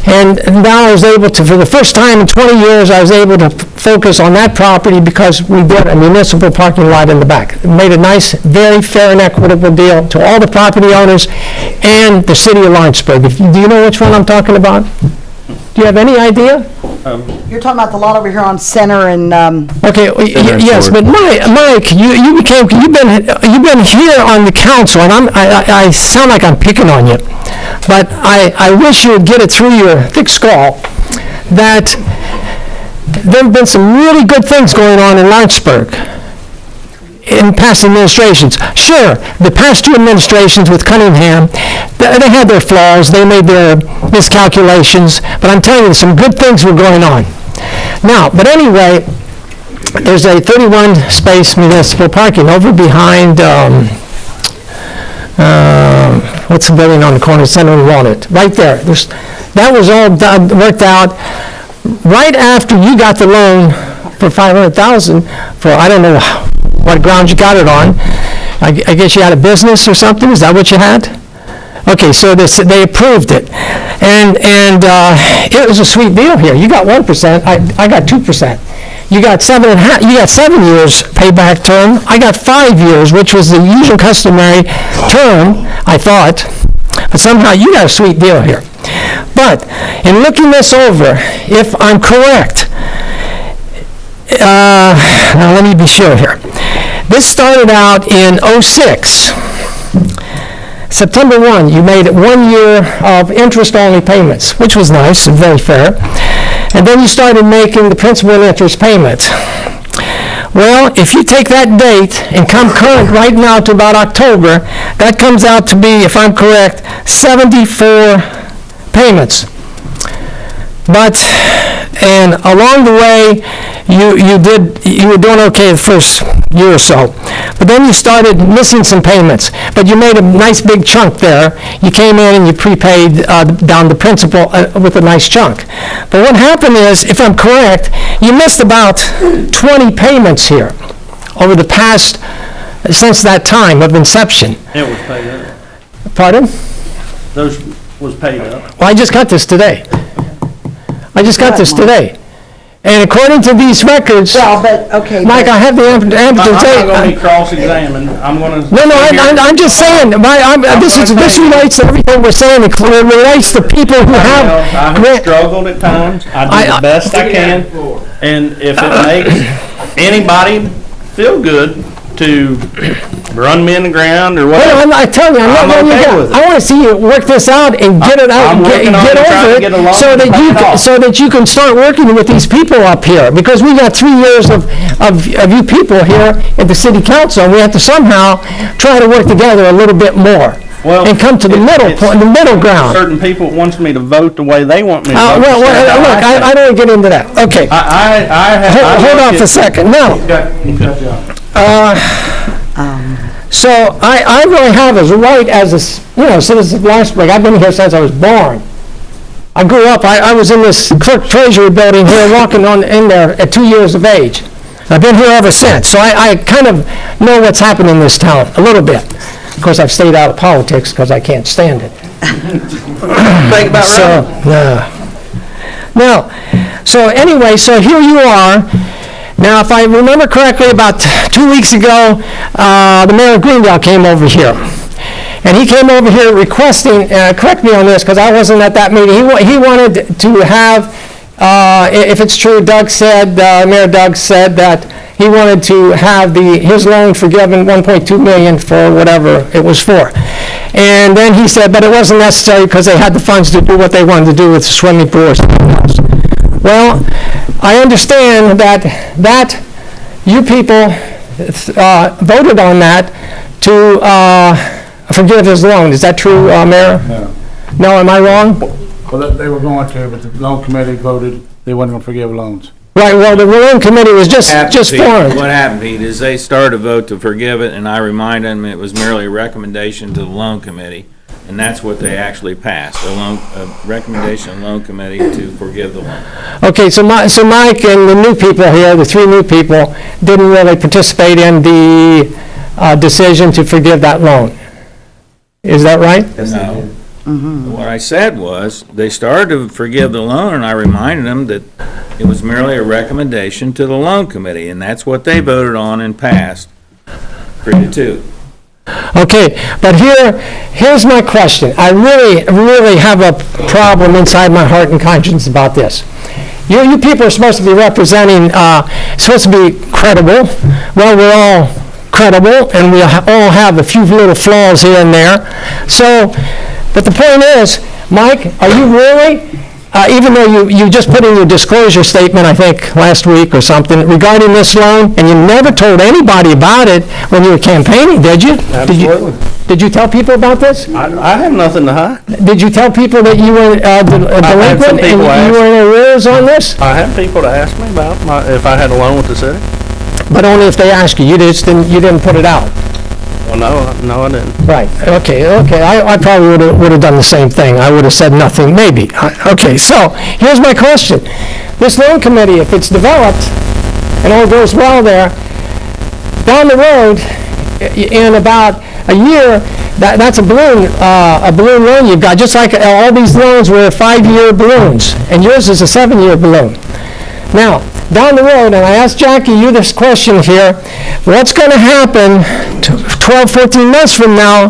And now I was able to, for the first time in 20 years, I was able to focus on that property because we did a municipal parking lot in the back. It made a nice, very fair and equitable deal to all the property owners and the city of Lawrenceburg. Do you know which one I'm talking about? Do you have any idea? You're talking about the lot over here on Center and, Okay, yes, but Mike, you've been here on the council, and I sound like I'm picking on you, but I wish you would get it through your thick skull that there have been some really good things going on in Lawrenceburg in past administrations. Sure, the past 2 administrations with Cunningham, they had their flaws, they made their miscalculations, but I'm telling you, some good things were going on. Now, but anyway, there's a 31 space municipal parking over behind, what's the building on the corner, Center and Walnut, right there. That was all done, worked out right after you got the loan for $500,000 for, I don't know what ground you got it on. I guess you had a business or something? Is that what you had? Okay, so they approved it. And it was a sweet deal here. You got 1%, I got 2%. You got 7 years payback term. I got 5 years, which was the usual customary term, I thought. But somehow you got a sweet deal here. But in looking this over, if I'm correct, now let me be sure here. This started out in '06. September 1, you made it 1 year of interest-only payments, which was nice and very fair. And then you started making the principal and interest payment. Well, if you take that date and come current right now to about October, that comes out to be, if I'm correct, 74 payments. And along the way, you were doing okay the first year or so. But then you started missing some payments. But you made a nice big chunk there. You came in and you prepaid down the principal with a nice chunk. But what happened is, if I'm correct, you missed about 20 payments here over the past, since that time of inception. It was paid up. Pardon? Those was paid up. Well, I just got this today. And according to these records, well, but, okay. Mike, I have the I'm not going to be cross-examined. I'm going to... No, I'm just saying, this relates to everything we're saying. It relates to people who have... I have struggled at times. I do the best I can. And if it makes anybody feel good to run me in the ground or Well, whatever. I tell you, I'm not I'm letting you okay go. with it. I wanna see you work this out and get it out, I'm and working on get it, trying over to get it, along so and that pay you, it off. so that you can start working with these people up here, because we got 3 years of you people here at the city council, and we have to somehow try to work together a little bit more, Well, and come to the middle point, the middle ground. Certain people wants me to vote the way they want me to vote. Well, instead of how look, I I don't wanna get into that, okay. Hold on for a second, no. So I really have as a right as a, citizen of Lawrenceburg. I've been here since I was born. I grew up, I was in this clerk treasury building here, walking in there at 2 years of age. I've been here ever since, so I kind of know what's happened in this town, a little bit. Of course, I've stayed out of politics because I can't stand it. Think about So anyway, so here you are. Now, if I remember correctly, about 2 weeks ago, the mayor of Greendale came over here. And he came over here requesting, correct me on this, because I wasn't at that meeting, he wanted to have, if it's true, Mayor Doug said that he wanted to have his loan forgiven, 1.2 million for whatever it was for. And then he said, but it wasn't necessary because they had the funds to do what they wanted to do with the swimming pools. Well, I understand that you people voted on that to forgive his loan. Is that true, Mayor? No. No, am I wrong? Well, they were going to, but the loan committee voted they weren't going to forgive loans. Right, well, the loan committee was just formed. What happened, Pete, is they started a vote to forgive it, and I reminded them it was merely a recommendation to the loan committee, and that's what they actually passed, a recommendation of the loan committee to forgive the loan. Okay, so Mike and the new people here, the 3 new people, didn't really participate in the decision to forgive that loan. Is that right? No. What I said was, they started to forgive the loan, and I reminded them that it was merely a recommendation to the loan committee, and that's what they voted on and passed, 3-2. Okay, but here's my question. I really have a problem inside my heart and conscience about this. You people are supposed to be representing, supposed to be credible. Well, we're all credible, and we all have a few little flaws here and there. So, but the point is, Mike, are you really, even though you just put in your disclosure statement, I think, last week or something, regarding this loan, and you never told anybody about it when you were campaigning, did you? Absolutely. Did you tell people about this? I have nothing to hide. Did you tell people that you were delinquent and you were in arrears on this? I have people to ask me about if I had a loan with the city. But only if they ask you. You didn't put it out. Well, no, I didn't. Right. Okay. I probably would have done the same thing. I would have said nothing, maybe. Okay. So here's my question: this loan committee, if it's developed and all goes well there, down the road, in about a year, that's a balloon loan you've got. Just like all these loans were 5-year balloons, and yours is a 7-year balloon. Now, down the road, and I asked Jackie you this question here, what's going to happen 12, 14 months from now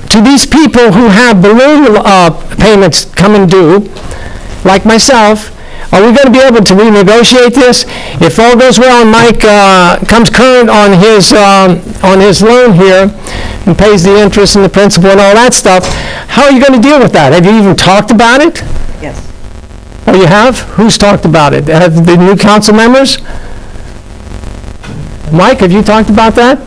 to these people who have balloon payments coming due, like myself? Are we going to be able to renegotiate this? If all goes well and Mike comes current on his loan here and pays the interest and the principal and all that stuff, how are you going to deal with that? Have you even talked about it? Yes. Oh, you have? Who's talked about it? Have the new council members? Mike, have you talked about that?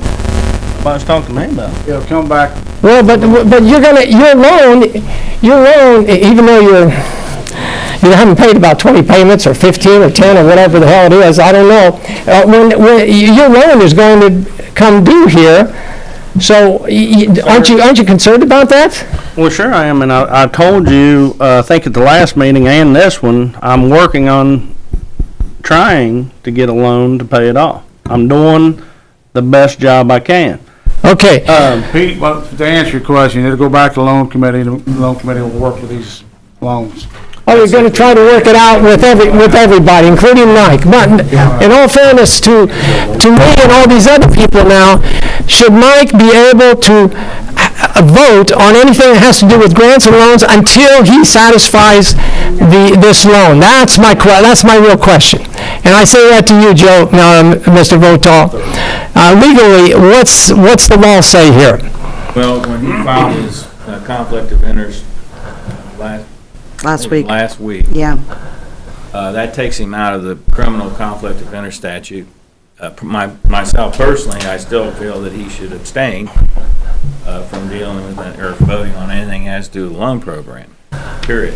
Nobody's talking to me about it. Yeah, come back. Well, but you're gonna, your loan, even though you haven't paid about 20 payments or 15 or 10 or whatever the hell it is, I don't know. When your loan is going to come due here, so aren't you concerned about that? Well, sure I am, and I told you, I think at the last meeting and this one, I'm working on trying to get a loan to pay it off. I'm doing the best job I can. Okay. Pete, well, to answer your question, it'll go back to the loan committee, and the loan committee will work with these loans. Oh, you're going to try to work it out with everybody, including Mike. But in all fairness to me and all these other people now, should Mike be able to vote on anything that has to do with grants and loans until he satisfies this loan? That's my real question. And I say that to you, Joe, Mr. Votaw. Legally, what's the law say here? Well, when he filed his conflict of interest Last week. last week, Yeah. that takes him out of the criminal conflict of interest statute. Myself personally, I still feel that he should abstain from dealing with that, or voting on anything as to the loan program, period.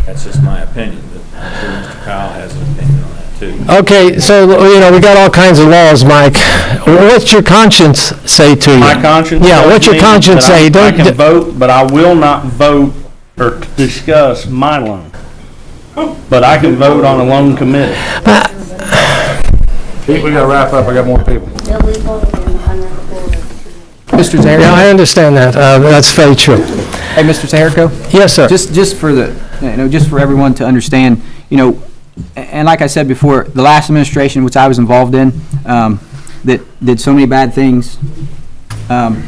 That's just my opinion, but I'm sure Mr. Kyle has an opinion on that too. Okay, so, we got all kinds of laws, Mike. What's your conscience say to you? My conscience. Yeah, tells what's your me conscience that say? I Don't- can vote, but I will not vote or discuss my loan. But I can vote on a loan committee. Pete, we gotta wrap up, I got more people. Mr. Zaharico? Yeah, I understand that. That's very true. Hey, Mr. Zaharico? Yes, sir. Just for just for everyone to understand, and like I said before, the last administration, which I was involved in, that did so many bad things, the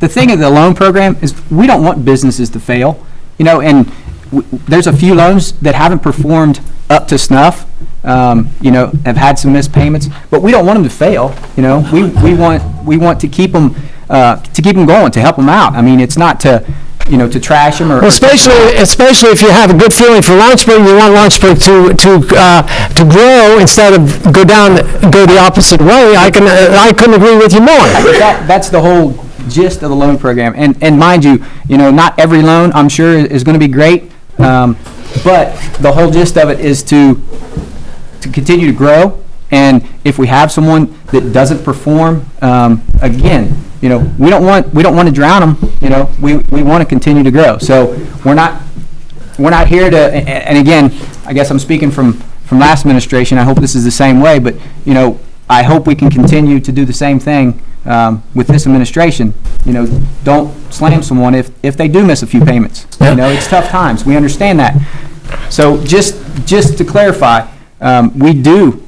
thing of the loan program is we don't want businesses to fail, and there's a few loans that haven't performed up to snuff, have had some missed payments, but we don't want them to fail. We want to keep them going, to help them out. I mean, it's not to trash them or. Well, especially if you have a good feeling for Lawrenceburg, you want Lawrenceburg to grow instead of go the opposite way. I couldn't agree with you more. That's the whole gist of the loan program. And mind you, not every loan, I'm sure, is going to be great, but the whole gist of it is to continue to grow. And if we have someone that doesn't perform, again, we don't want to drown them. We want to continue to grow. So we're not here to. And again, I guess I'm speaking from last administration. I hope this is the same way. But I hope we can continue to do the same thing with this administration. Don't slam someone if they do miss a few payments. It's tough times. We understand that. So just to clarify, we do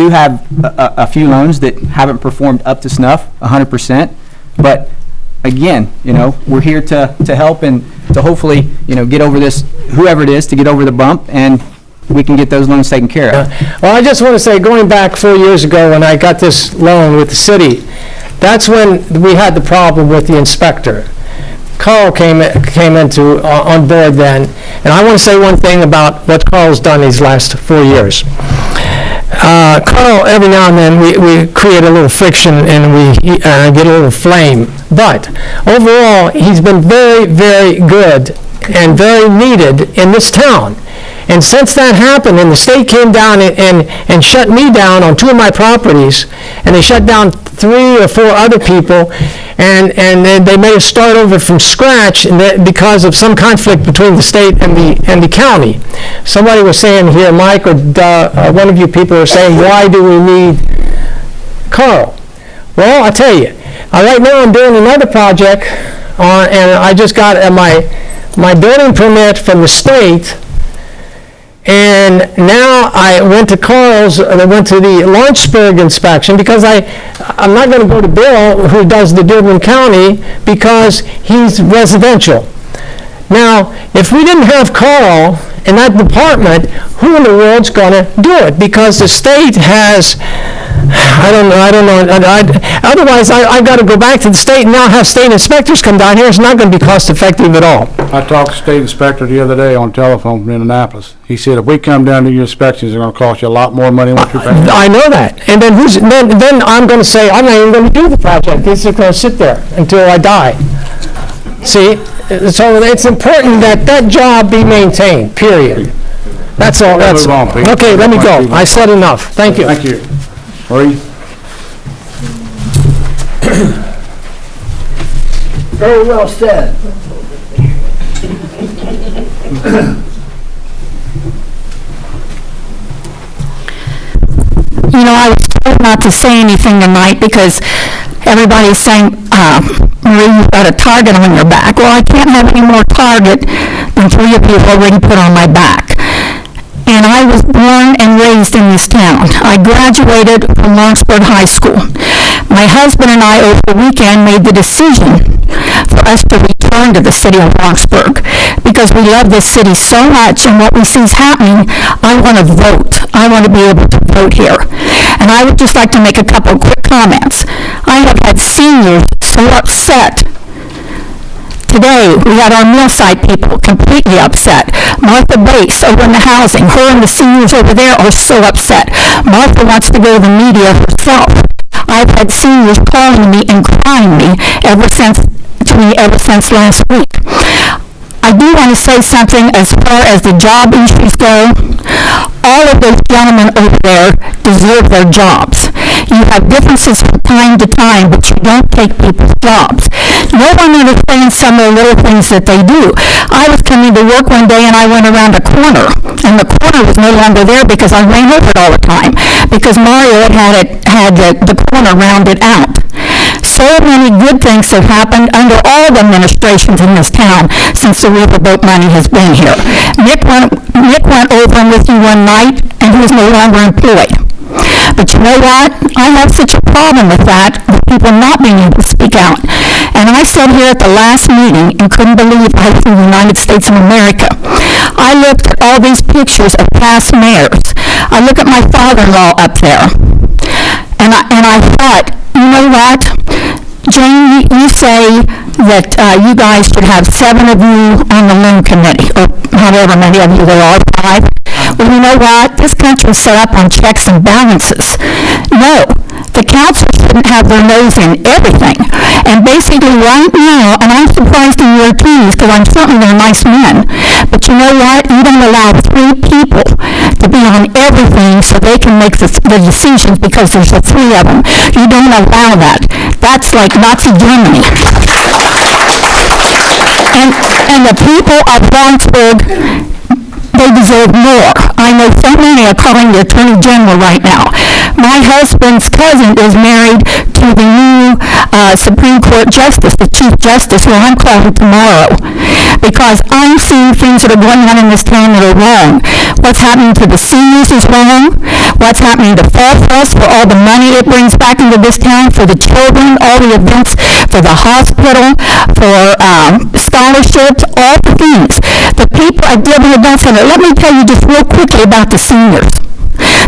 have a few loans that haven't performed up to snuff 100%. But again, we're here to help and to hopefully, get over this, whoever it is, to get over the bump, and we can get those loans taken care of. Well, I just want to say, going back 4 years ago when I got this loan with the city, that's when we had the problem with the inspector. Carl came into on board then, and I want to say one thing about what Carl's done these last 4 years. Carl, every now and then, we create a little friction and we get a little flame. But overall, he's been very, very good and very needed in this town. And since that happened, and the state came down and shut me down on 2 of my properties, and they shut down 3 or 4 other people, and they made us start over from scratch because of some conflict between the state and the county. Somebody was saying here, Mike, or one of you people are saying, why do we need Carl? Well, I'll tell you. Right now I'm doing another project, and I just got my building permit from the state. And now I went to Carl's, I went to the Lawrenceburg inspection because I'm not going to go to Bill, who does the Dearborn County, because he's residential. Now, if we didn't have Carl in that department, who in the world's going to do it? Because the state has, I don't know. Otherwise, I've got to go back to the state and now have state inspectors come down here. It's not going to be cost effective at all. I talked to the state inspector the other day on telephone from Indianapolis. He said, if we come down to your inspections, they're gonna cost you a lot more money than what you're paying. I know that. And then then I'm gonna say, I'm not even gonna do the project. It's just gonna sit there until I die. See? So it's important that job be maintained, period. That's all. That's Move on, Pete. okay, let me go. I said enough. Thank you. Thank you. Marie? Very well said. I was told not to say anything tonight because everybody's saying, Marie, you've got a target on your back. Well, I can't have any more target than 3 of you have already put on my back. And I was born and raised in this town. I graduated from Lawrenceburg High School. My husband and I, over the weekend, made the decision for us to retire return to the city of Lawrenceburg because we love this city so much, and what we see is happening, I want to vote. I want to be able to vote here. And I would just like to make a couple of quick comments. I have had seniors so upset. Today, we had our mill site people completely upset. Martha Bass over in the housing, her and the seniors over there are so upset. Martha wants to go to the media herself. I've had seniors calling me and crying ever since last week. I do want to say something as far as the job issues go. All of those gentlemen over there deserve their jobs. You have differences from time to time, but you don't take people's jobs. No one understands some of the little things that they do. I was coming to work one day and I went around a corner, and the corner was no longer there because I ran over it all the time, because Mario had the corner rounded out. So many good things have happened under all the administrations in this town since the riverboat money has been here. Nick went over with you one night, and he was no longer employed. But you know what? I have such a problem with that, with people not being able to speak out. And I sat here at the last meeting and couldn't believe I was in the United States of America. I looked at all these pictures of past mayors. I look at my father-in-law up there, and I thought, you know what? Jane, you say that you guys should have 7 of you on the loan committee, or however many of you there are, 5. Well, you know what? This country is set up on checks and balances. No, the council shouldn't have their nose in everything. And basically right now, and I'm surprised in your teams, because I'm certainly they're nice men, but you know what? You don't allow 3 people to be on everything so they can make the decisions because there's the 3 of them. You don't allow that. That's like Nazi Germany. And the people of Lawrenceburg, they deserve more. I know so many are calling the Attorney General right now. My husband's cousin is married to the new Supreme Court Justice, the Chief Justice, who I'm calling tomorrow, because I'm seeing things that are going on in this town that are wrong. What's happening to the seniors is wrong. What's happening to Fall Fest, for all the money it brings back into this town, for the children, all the events, for the hospital, for scholarships, all the things. The people at Dearborn Adult Center, let me tell you just real quickly about the seniors.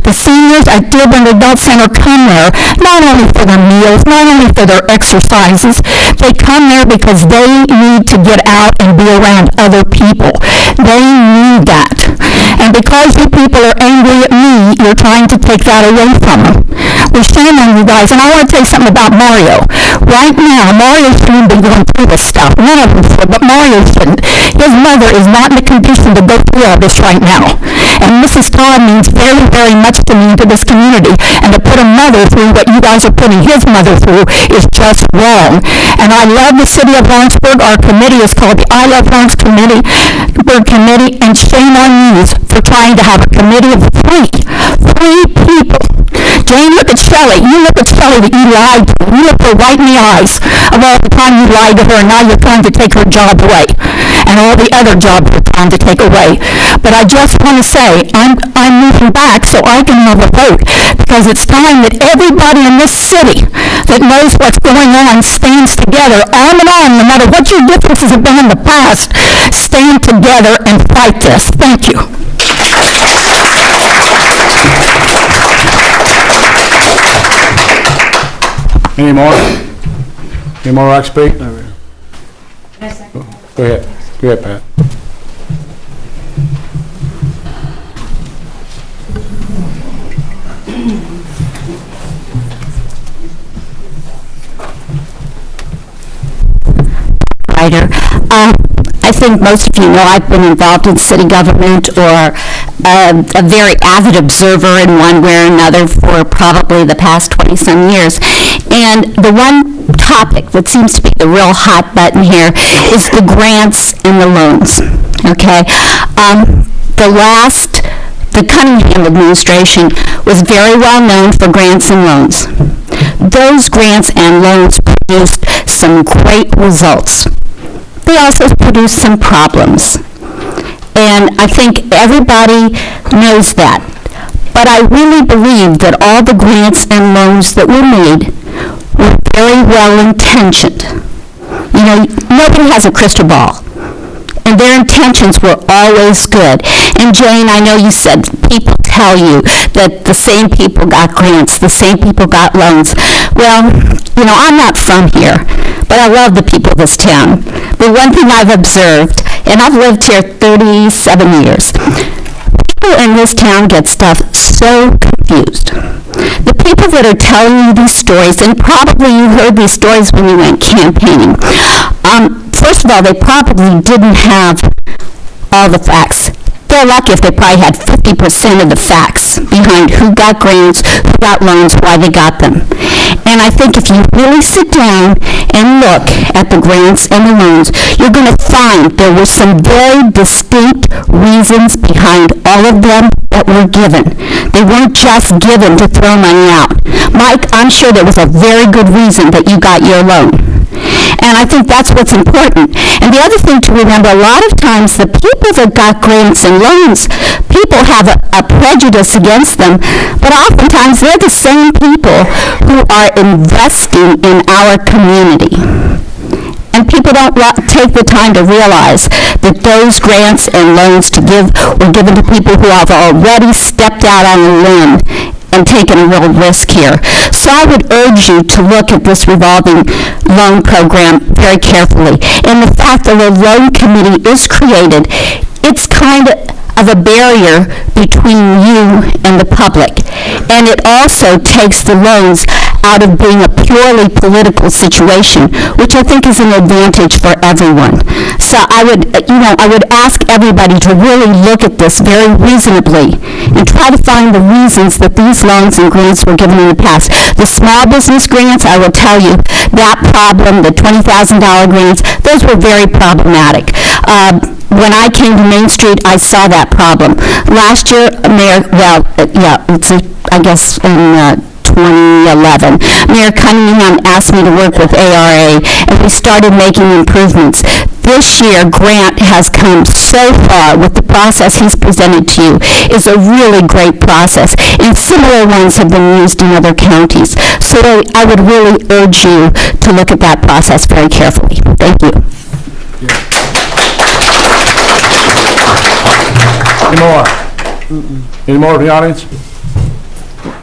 The seniors at Dearborn Adult Center come there not only for their meals, not only for their exercises, they come there because they need to get out and be around other people. They need that. And because you people are angry at me, you're trying to take that away from them. Well, shame on you guys. And I want to tell you something about Mario. Right now, Mario shouldn't be going through this stuff. None of them should, but Mario shouldn't. His mother is not in a condition to go through all this right now. And Mrs. Todd means very, very much to me, to this community. And to put a mother through what you guys are putting his mother through is just wrong. And I love the city of Lawrenceburg. Our committee is called the I Love Lawrence Committee, and shame on you for trying to have a committee of 3 people. Jane, look at Shelley. You look at Shelley that you lied to. You look her right in the eyes of all the time you lied to her, and now you're trying to take her job away. And all the other jobs you're trying to take away. But I just want to say, I'm moving back so I can have a vote, because it's time that everybody in this city that knows what's going on stands together, arm in arm, no matter what your differences have been in the past, stand together and fight this. Thank you. Any more? Any more like to speak? Go ahead. Go ahead, Pat. I think most of you know I've been involved in city government, or a very avid observer in one way or another for probably the past 20-some years. And the one topic that seems to be the real hot button here is the grants and the loans. Okay? The Cunningham administration was very well known for grants and loans. Those grants and loans produced some great results. They also produced some problems. And I think everybody knows that. But I really believe that all the grants and loans that were made were very well intentioned. You know, nobody has a crystal ball. And their intentions were always good. And Jane, I know you said people tell you that the same people got grants, the same people got loans. Well, you know, I'm not from here, but I love the people of this town. But one thing I've observed, and I've lived here 37 years, people in this town get stuff so confused. The people that are telling you these stories, and probably you heard these stories when you went campaigning, first of all, they probably didn't have all the facts. They're lucky if they probably had 50% of the facts behind who got grants, who got loans, why they got them. And I think if you really sit down and look at the grants and the loans, you're going to find there were some very distinct reasons behind all of them that were given. They weren't just given to throw money out. Mike, I'm sure there was a very good reason that you got your loan. And I think that's what's important. And the other thing to remember, a lot of times the people that got grants and loans, people have a prejudice against them, but oftentimes they're the same people who are investing in our community. And people don't take the time to realize that those grants and loans were given to people who have already stepped out on a limb and taken a real risk here. So I would urge you to look at this revolving loan program very carefully. And the fact that a loan committee is created, it's kind of a barrier between you and the public. And it also takes the loans out of being a purely political situation, which I think is an advantage for everyone. So I would ask everybody to really look at this very reasonably and try to find the reasons that these loans and grants were given in the past. The small business grants, I will tell you, that problem, the $20,000 grants, those were very problematic. When I came to Main Street, I saw that problem. Last year, I guess in 2011, Mayor Cunningham asked me to work with ARA, and we started making improvements. This year, Grant has come so far with the process he's presented to you. It's a really great process, and similar ones have been used in other counties. So I would really urge you to look at that process very carefully. Thank you. Any more of the audience?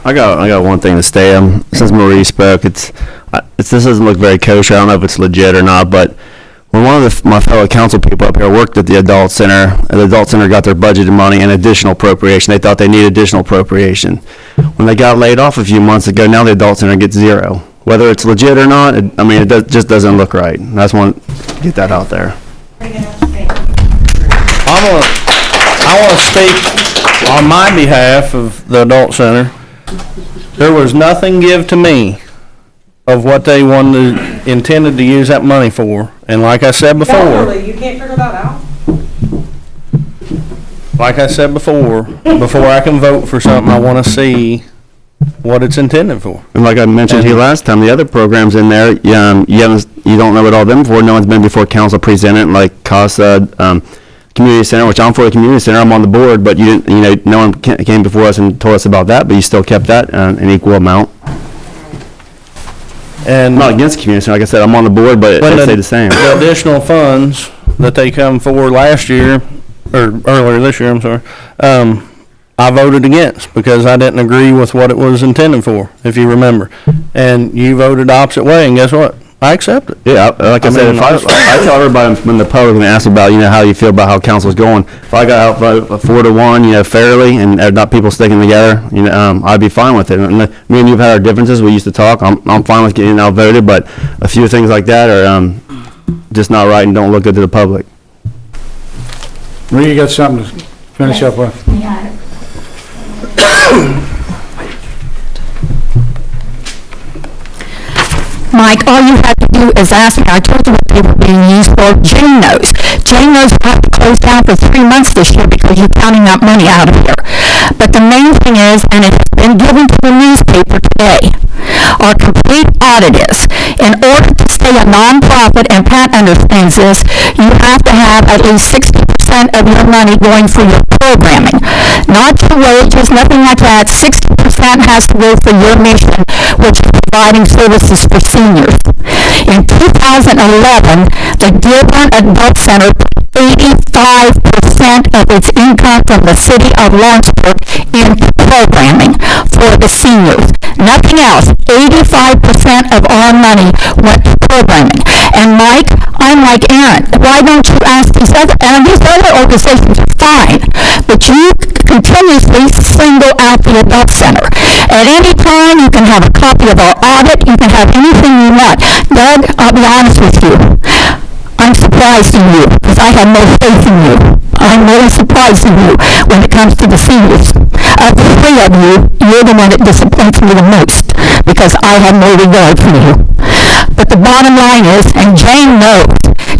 I got one thing to say. Since Marie spoke, this doesn't look very kosher. I don't know if it's legit or not, but when one of my fellow council people up here worked at the adult center, and the adult center got their budgeted money and additional appropriation. They thought they needed additional appropriation. When they got laid off a few months ago, now the adult center gets zero. Whether it's legit or not, it just doesn't look right. I just want to get that out there. I want to speak on my behalf of the adult center. There was nothing give to me of what they intended to use that money for. And like I said before, You can't figure that out? like I said before I can vote for something, I want to see what it's intended for. And like I mentioned to you last time, the other programs in there, you don't know what all them for. No one's been before council presented, like CASA, community center, which I'm for the community center. I'm on the board, but you didn't. No one came before us and told us about that. But you still kept that an equal amount. And I'm not against the community center. Like I said, I'm on the board, but it stayed the same. The additional funds that they come for last year, or earlier this year, I'm sorry, I voted against because I didn't agree with what it was intended for, if you remember. And you voted opposite way, and guess what? I accept it. Yeah, like I said, I tell everybody when the public asks about, how you feel about how council's going. If I got outvoted 4-1, fairly, and not people sticking together, I'd be fine with it. And me and you've had our differences. We used to talk. I'm fine with getting outvoted, but a few things like that are just not right and don't look good to the public. Marie, you got something to finish up with? Mike, all you had to do is ask me. I told you what they were being used for. Jane knows. Jane knows we have to close down for 3 months this year because you're counting that money out of here. But the main thing is, and it has been given to the newspaper today, our complete audit is, in order to stay a nonprofit, and Pat understands this, you have to have at least 60% of your money going for your programming. Not your wages, nothing like that. 60% has to go for your mission, which is providing services for seniors. In 2011, the Dearborn Adult Center put 85% of its income from the city of Lawrenceburg into programming for the seniors. Nothing else. 85% of our money went to programming. And Mike, I'm like Aaron. Why don't you ask these other organizations are fine, but you continuously single out the adult center. At any time, you can have a copy of our audit. You can have anything you want. Doug, I'll be honest with you. I'm surprised in you because I have no faith in you. I'm really surprised in you when it comes to the seniors. Of the three of you, you're the one that disappoints me the most because I have no regard for you. But the bottom line is, and Jane knows,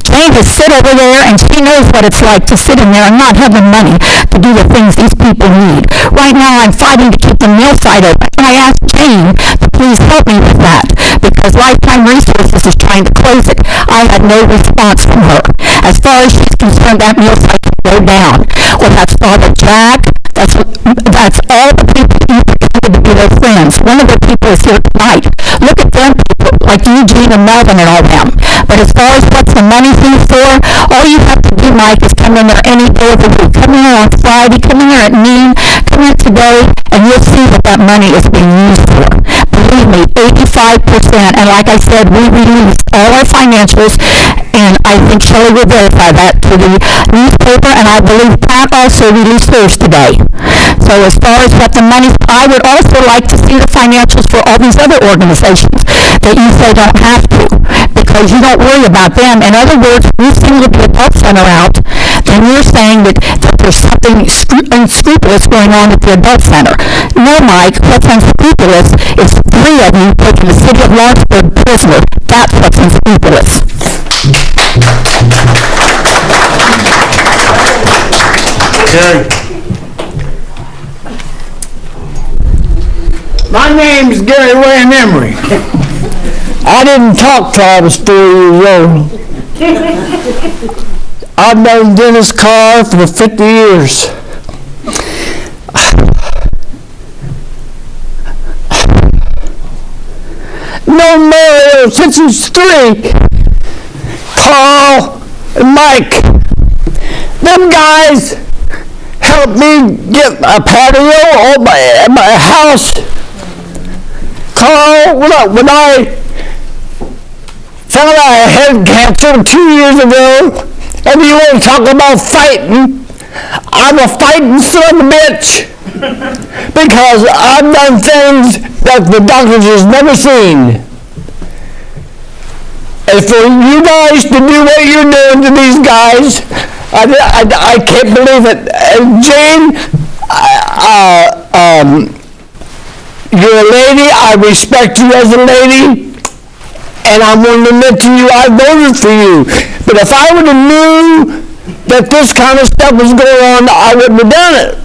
Jane has sit over there and she knows what it's like to sit in there and not have the money to do the things these people need. Right now I'm fighting to keep the mill site open. And I asked Jane to please help me with that because Lifetime Resources is trying to close it. I had no response from her. As far as she's concerned, that mill site can go down. Well, that's Father Jack. That's all the people who pretended to be their friends. One of the people is here tonight. Look at them people, like Eugene and Melvin and all them. But as far as what's the money used for, all you have to do, Mike, is come in there any day of the week. Come in here on Friday, come in here at noon, come in today, and you'll see what that money is being used for. Believe me, 85%, and like I said, we released all our financials, and I think Shelley will verify that to the newspaper, and I believe Pat also released hers today. So as far as what the money, I would also like to see the financials for all these other organizations that you say don't have to, because you don't worry about them. In other words, when you single the adult center out, then you're saying that there's something unscrupulous going on at the adult center. No, Mike, what's unscrupulous is three of you taking the city of Lawrenceburg prisoner. That's what's unscrupulous. Gary. My name's Gary Wayne Emery. I didn't talk till I was 3 years old. I've known Dennis Carr for 50 years. Known Mario since he was 3. Carl and Mike. Them guys helped me get a patio at my house. Carl, when I found out I had cancer 2 years ago, and you want to talk about fighting, I'm a fighting son of a bitch. Because I've done things that the doctors has never seen. And for you guys to do what you're doing to these guys, I can't believe it. And Jane, you're a lady. I respect you as a lady. And I'm willing to admit to you, I voted for you. But if I would have knew that this kind of stuff was going on, I wouldn't have done it.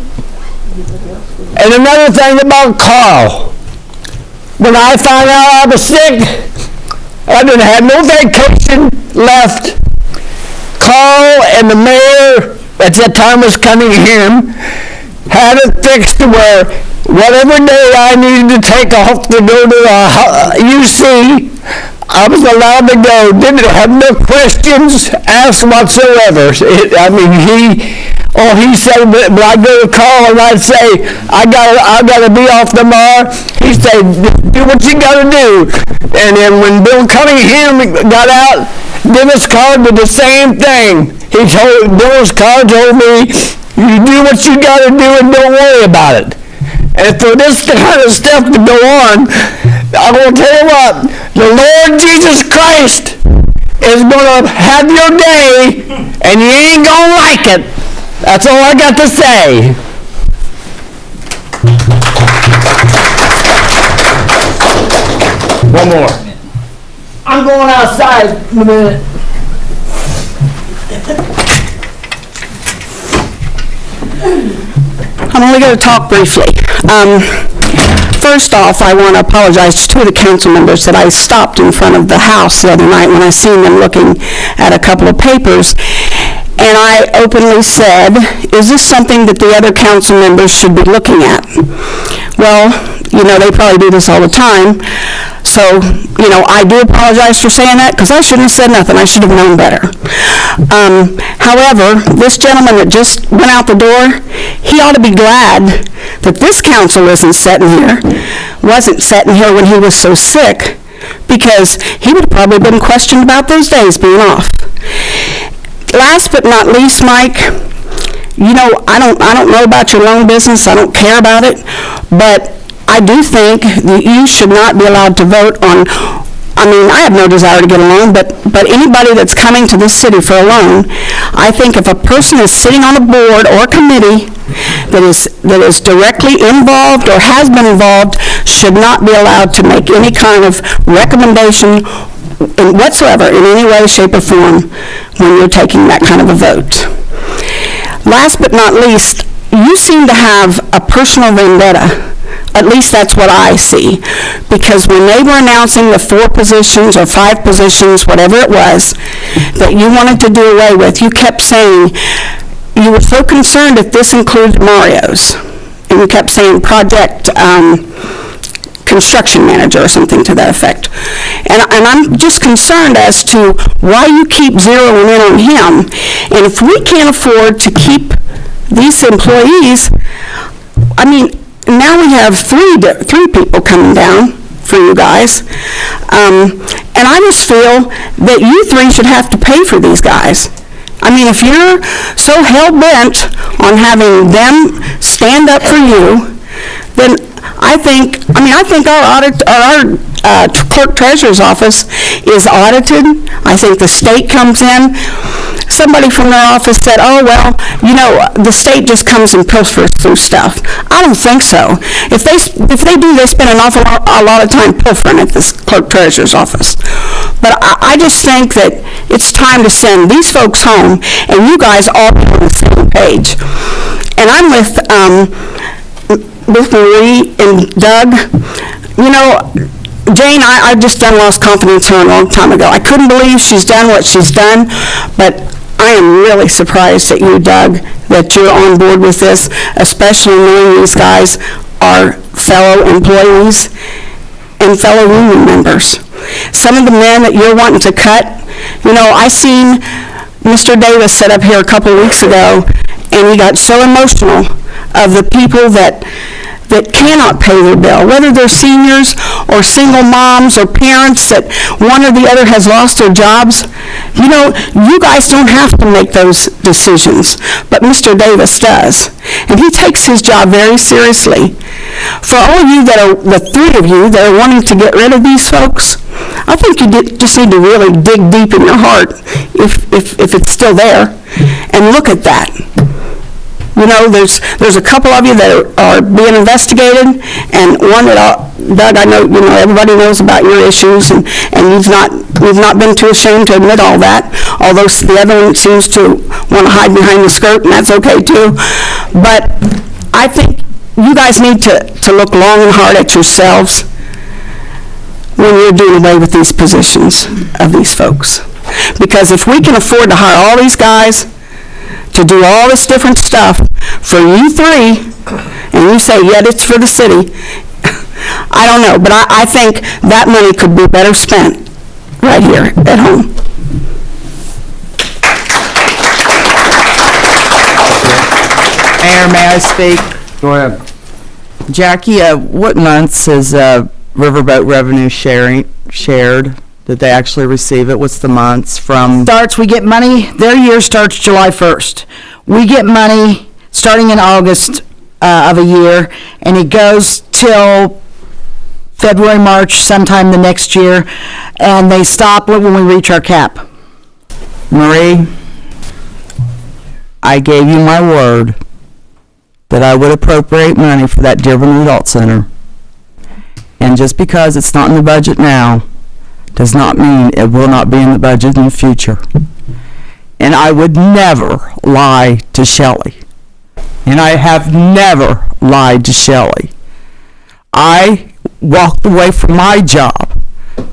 And another thing about Carl. When I found out I was sick, I didn't have no vacation left. Carl and the mayor at that time was Cunningham had it fixed to where whatever day I needed to take off to go to UC, I was allowed to go. Didn't have no questions asked whatsoever. He said, when I go to Carl and I'd say, I gotta be off tomorrow, he'd say, do what you gotta do. And then when Bill Cunningham got out, Dennis Carr did the same thing. Dennis Carr told me, you do what you gotta do and don't worry about it. And for this kind of stuff to go on, I'm gonna tell you what, the Lord Jesus Christ is gonna have your day, and you ain't gonna like it. That's all I got to say. One more. I'm going outside in a minute. I'm only going to talk briefly. First off, I want to apologize to two of the council members that I stopped in front of the house the other night when I seen them looking at a couple of papers. And I openly said, is this something that the other council members should be looking at? Well, they probably do this all the time. So, I do apologize for saying that, because I shouldn't have said nothing. I should have known better. However, this gentleman that just went out the door, he ought to be glad that this council wasn't sitting here when he was so sick, because he would have probably been questioned about those days being off. Last but not least, Mike, I don't know about your loan business. I don't care about it, but I do think that you should not be allowed to vote on, I have no desire to get a loan, but anybody that's coming to this city for a loan, I think if a person is sitting on a board or a committee that is directly involved or has been involved, should not be allowed to make any kind of recommendation whatsoever in any way, shape, or form when you're taking that kind of a vote. Last but not least, you seem to have a personal vendetta. At least that's what I see. Because when they were announcing the 4 positions or 5 positions, whatever it was, that you wanted to do away with, you kept saying you were so concerned if this included Mario's. And you kept saying project construction manager or something to that effect. And I'm just concerned as to why you keep zeroing in on him. And if we can't afford to keep these employees, now we have three people coming down for you guys. And I just feel that you 3 should have to pay for these guys. If you're so hell-bent on having them stand up for you, then I think our clerk treasurer's office is audited. I think the state comes in. Somebody from their office said, the state just comes and pilfers through stuff. I don't think so. If they do, they spend an awful lot of time pilfering at this clerk treasurer's office. But I just think that it's time to send these folks home, and you guys all be on the same page. And I'm with Marie and Doug. Jane, I've just lost confidence in her a long time ago. I couldn't believe she's done what she's done, but I am really surprised at you, Doug, that you're on board with this, especially knowing these guys are fellow employees and fellow union members. Some of the men that you're wanting to cut, I seen Mr. Davis sit up here a couple weeks ago, and he got so emotional of the people that cannot pay their bill, whether they're seniors or single moms or parents that one or the other has lost their jobs. You guys don't have to make those decisions, but Mr. Davis does. And he takes his job very seriously. For all of you the 3 of you that are wanting to get rid of these folks, I think you just need to really dig deep in your heart, if it's still there, and look at that. There's a couple of you that are being investigated, and one that Doug, I know everybody knows about your issues, and you've not been too ashamed to admit all that. Although the other one seems to want to hide behind the skirt, and that's okay too. But I think you guys need to look long and hard at yourselves when you're doing away with these positions of these folks. Because if we can afford to hire all these guys to do all this different stuff for you 3, and you say, yet it's for the city, I don't know, but I think that money could be better spent right here at home. Mayor, may I speak? Go ahead. Jackie, what months is Riverboat revenue shared? Did they actually receive it? What's the months from? We get money, their year starts July 1st. We get money starting in August of a year, and it goes till February, March, sometime the next year, and they stop when we reach our cap. Marie, I gave you my word that I would appropriate money for that Dearborn Adult Center. And just because it's not in the budget now, does not mean it will not be in the budget in the future. And I would never lie to Shelley. And I have never lied to Shelley. I walked away from my job.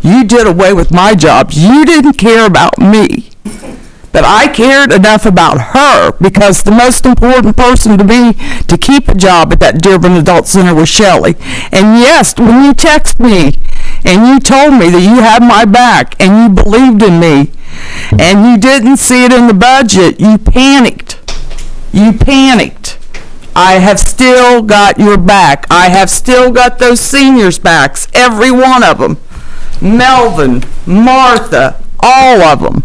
You did away with my job. You didn't care about me. But I cared enough about her because the most important person to me to keep a job at that Dearborn Adult Center was Shelley. And yes, when you text me and you told me that you had my back and you believed in me and you didn't see it in the budget, you panicked. You panicked. I have still got your back. I have still got those seniors' backs, every one of them. Melvin, Martha, all of them.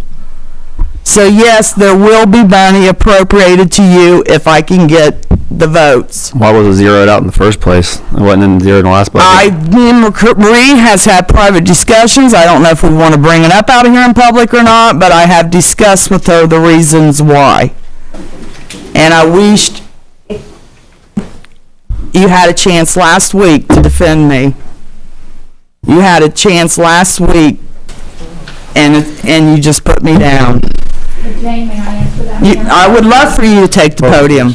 So yes, there will be money appropriated to you if I can get the votes. Why was it zeroed out in the first place? It wasn't in zero in the last budget. Me and Marie has had private discussions. I don't know if we want to bring it up out here in public or not, but I have discussed with her the reasons why. And I wished you had a chance last week to defend me. You had a chance last week, and you just put me down. Jane, may I answer that? I would love for you to take the podium.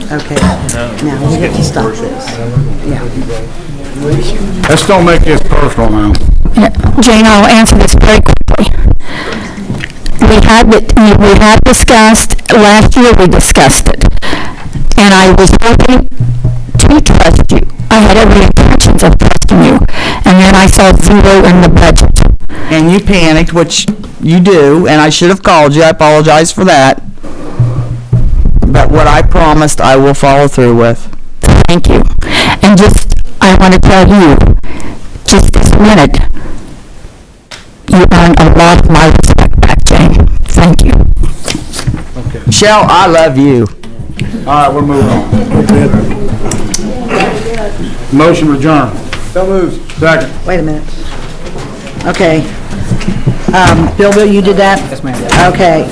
Okay, now we have to stop this. Yeah. Let's don't make this personal now. Jane, I'll answer this very quickly. We had discussed, last year we discussed it, and I was hoping to trust you. I had every intention of trusting you, and then I saw zero in the budget. And you panicked, which you do, and I should have called you. I apologize for that. But what I promised, I will follow through with. Thank you. And I want to tell you, just this minute, you earn a lot of my respect back, Jane. Thank you. Okay. Shell, I love you. All right, we're moving on. Motion to adjourn. So moved. Second. Wait a minute. Okay. Bill, you did that? Yes, ma'am. Okay.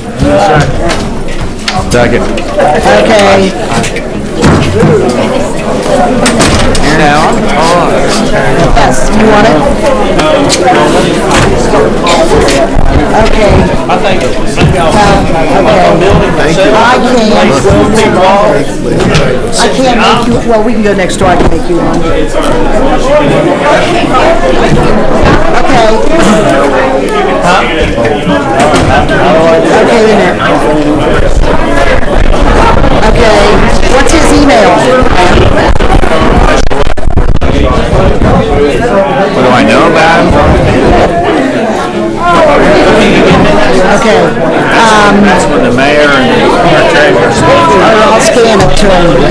Second. Okay. Yes, you want it? Okay. Okay. I can't make you, well, we can go next door, I can make you one. Okay. Okay, wait a minute. Okay, what's his email? What do I know about him? Okay. That's when the mayor and the treasurer. I'll scan it to him.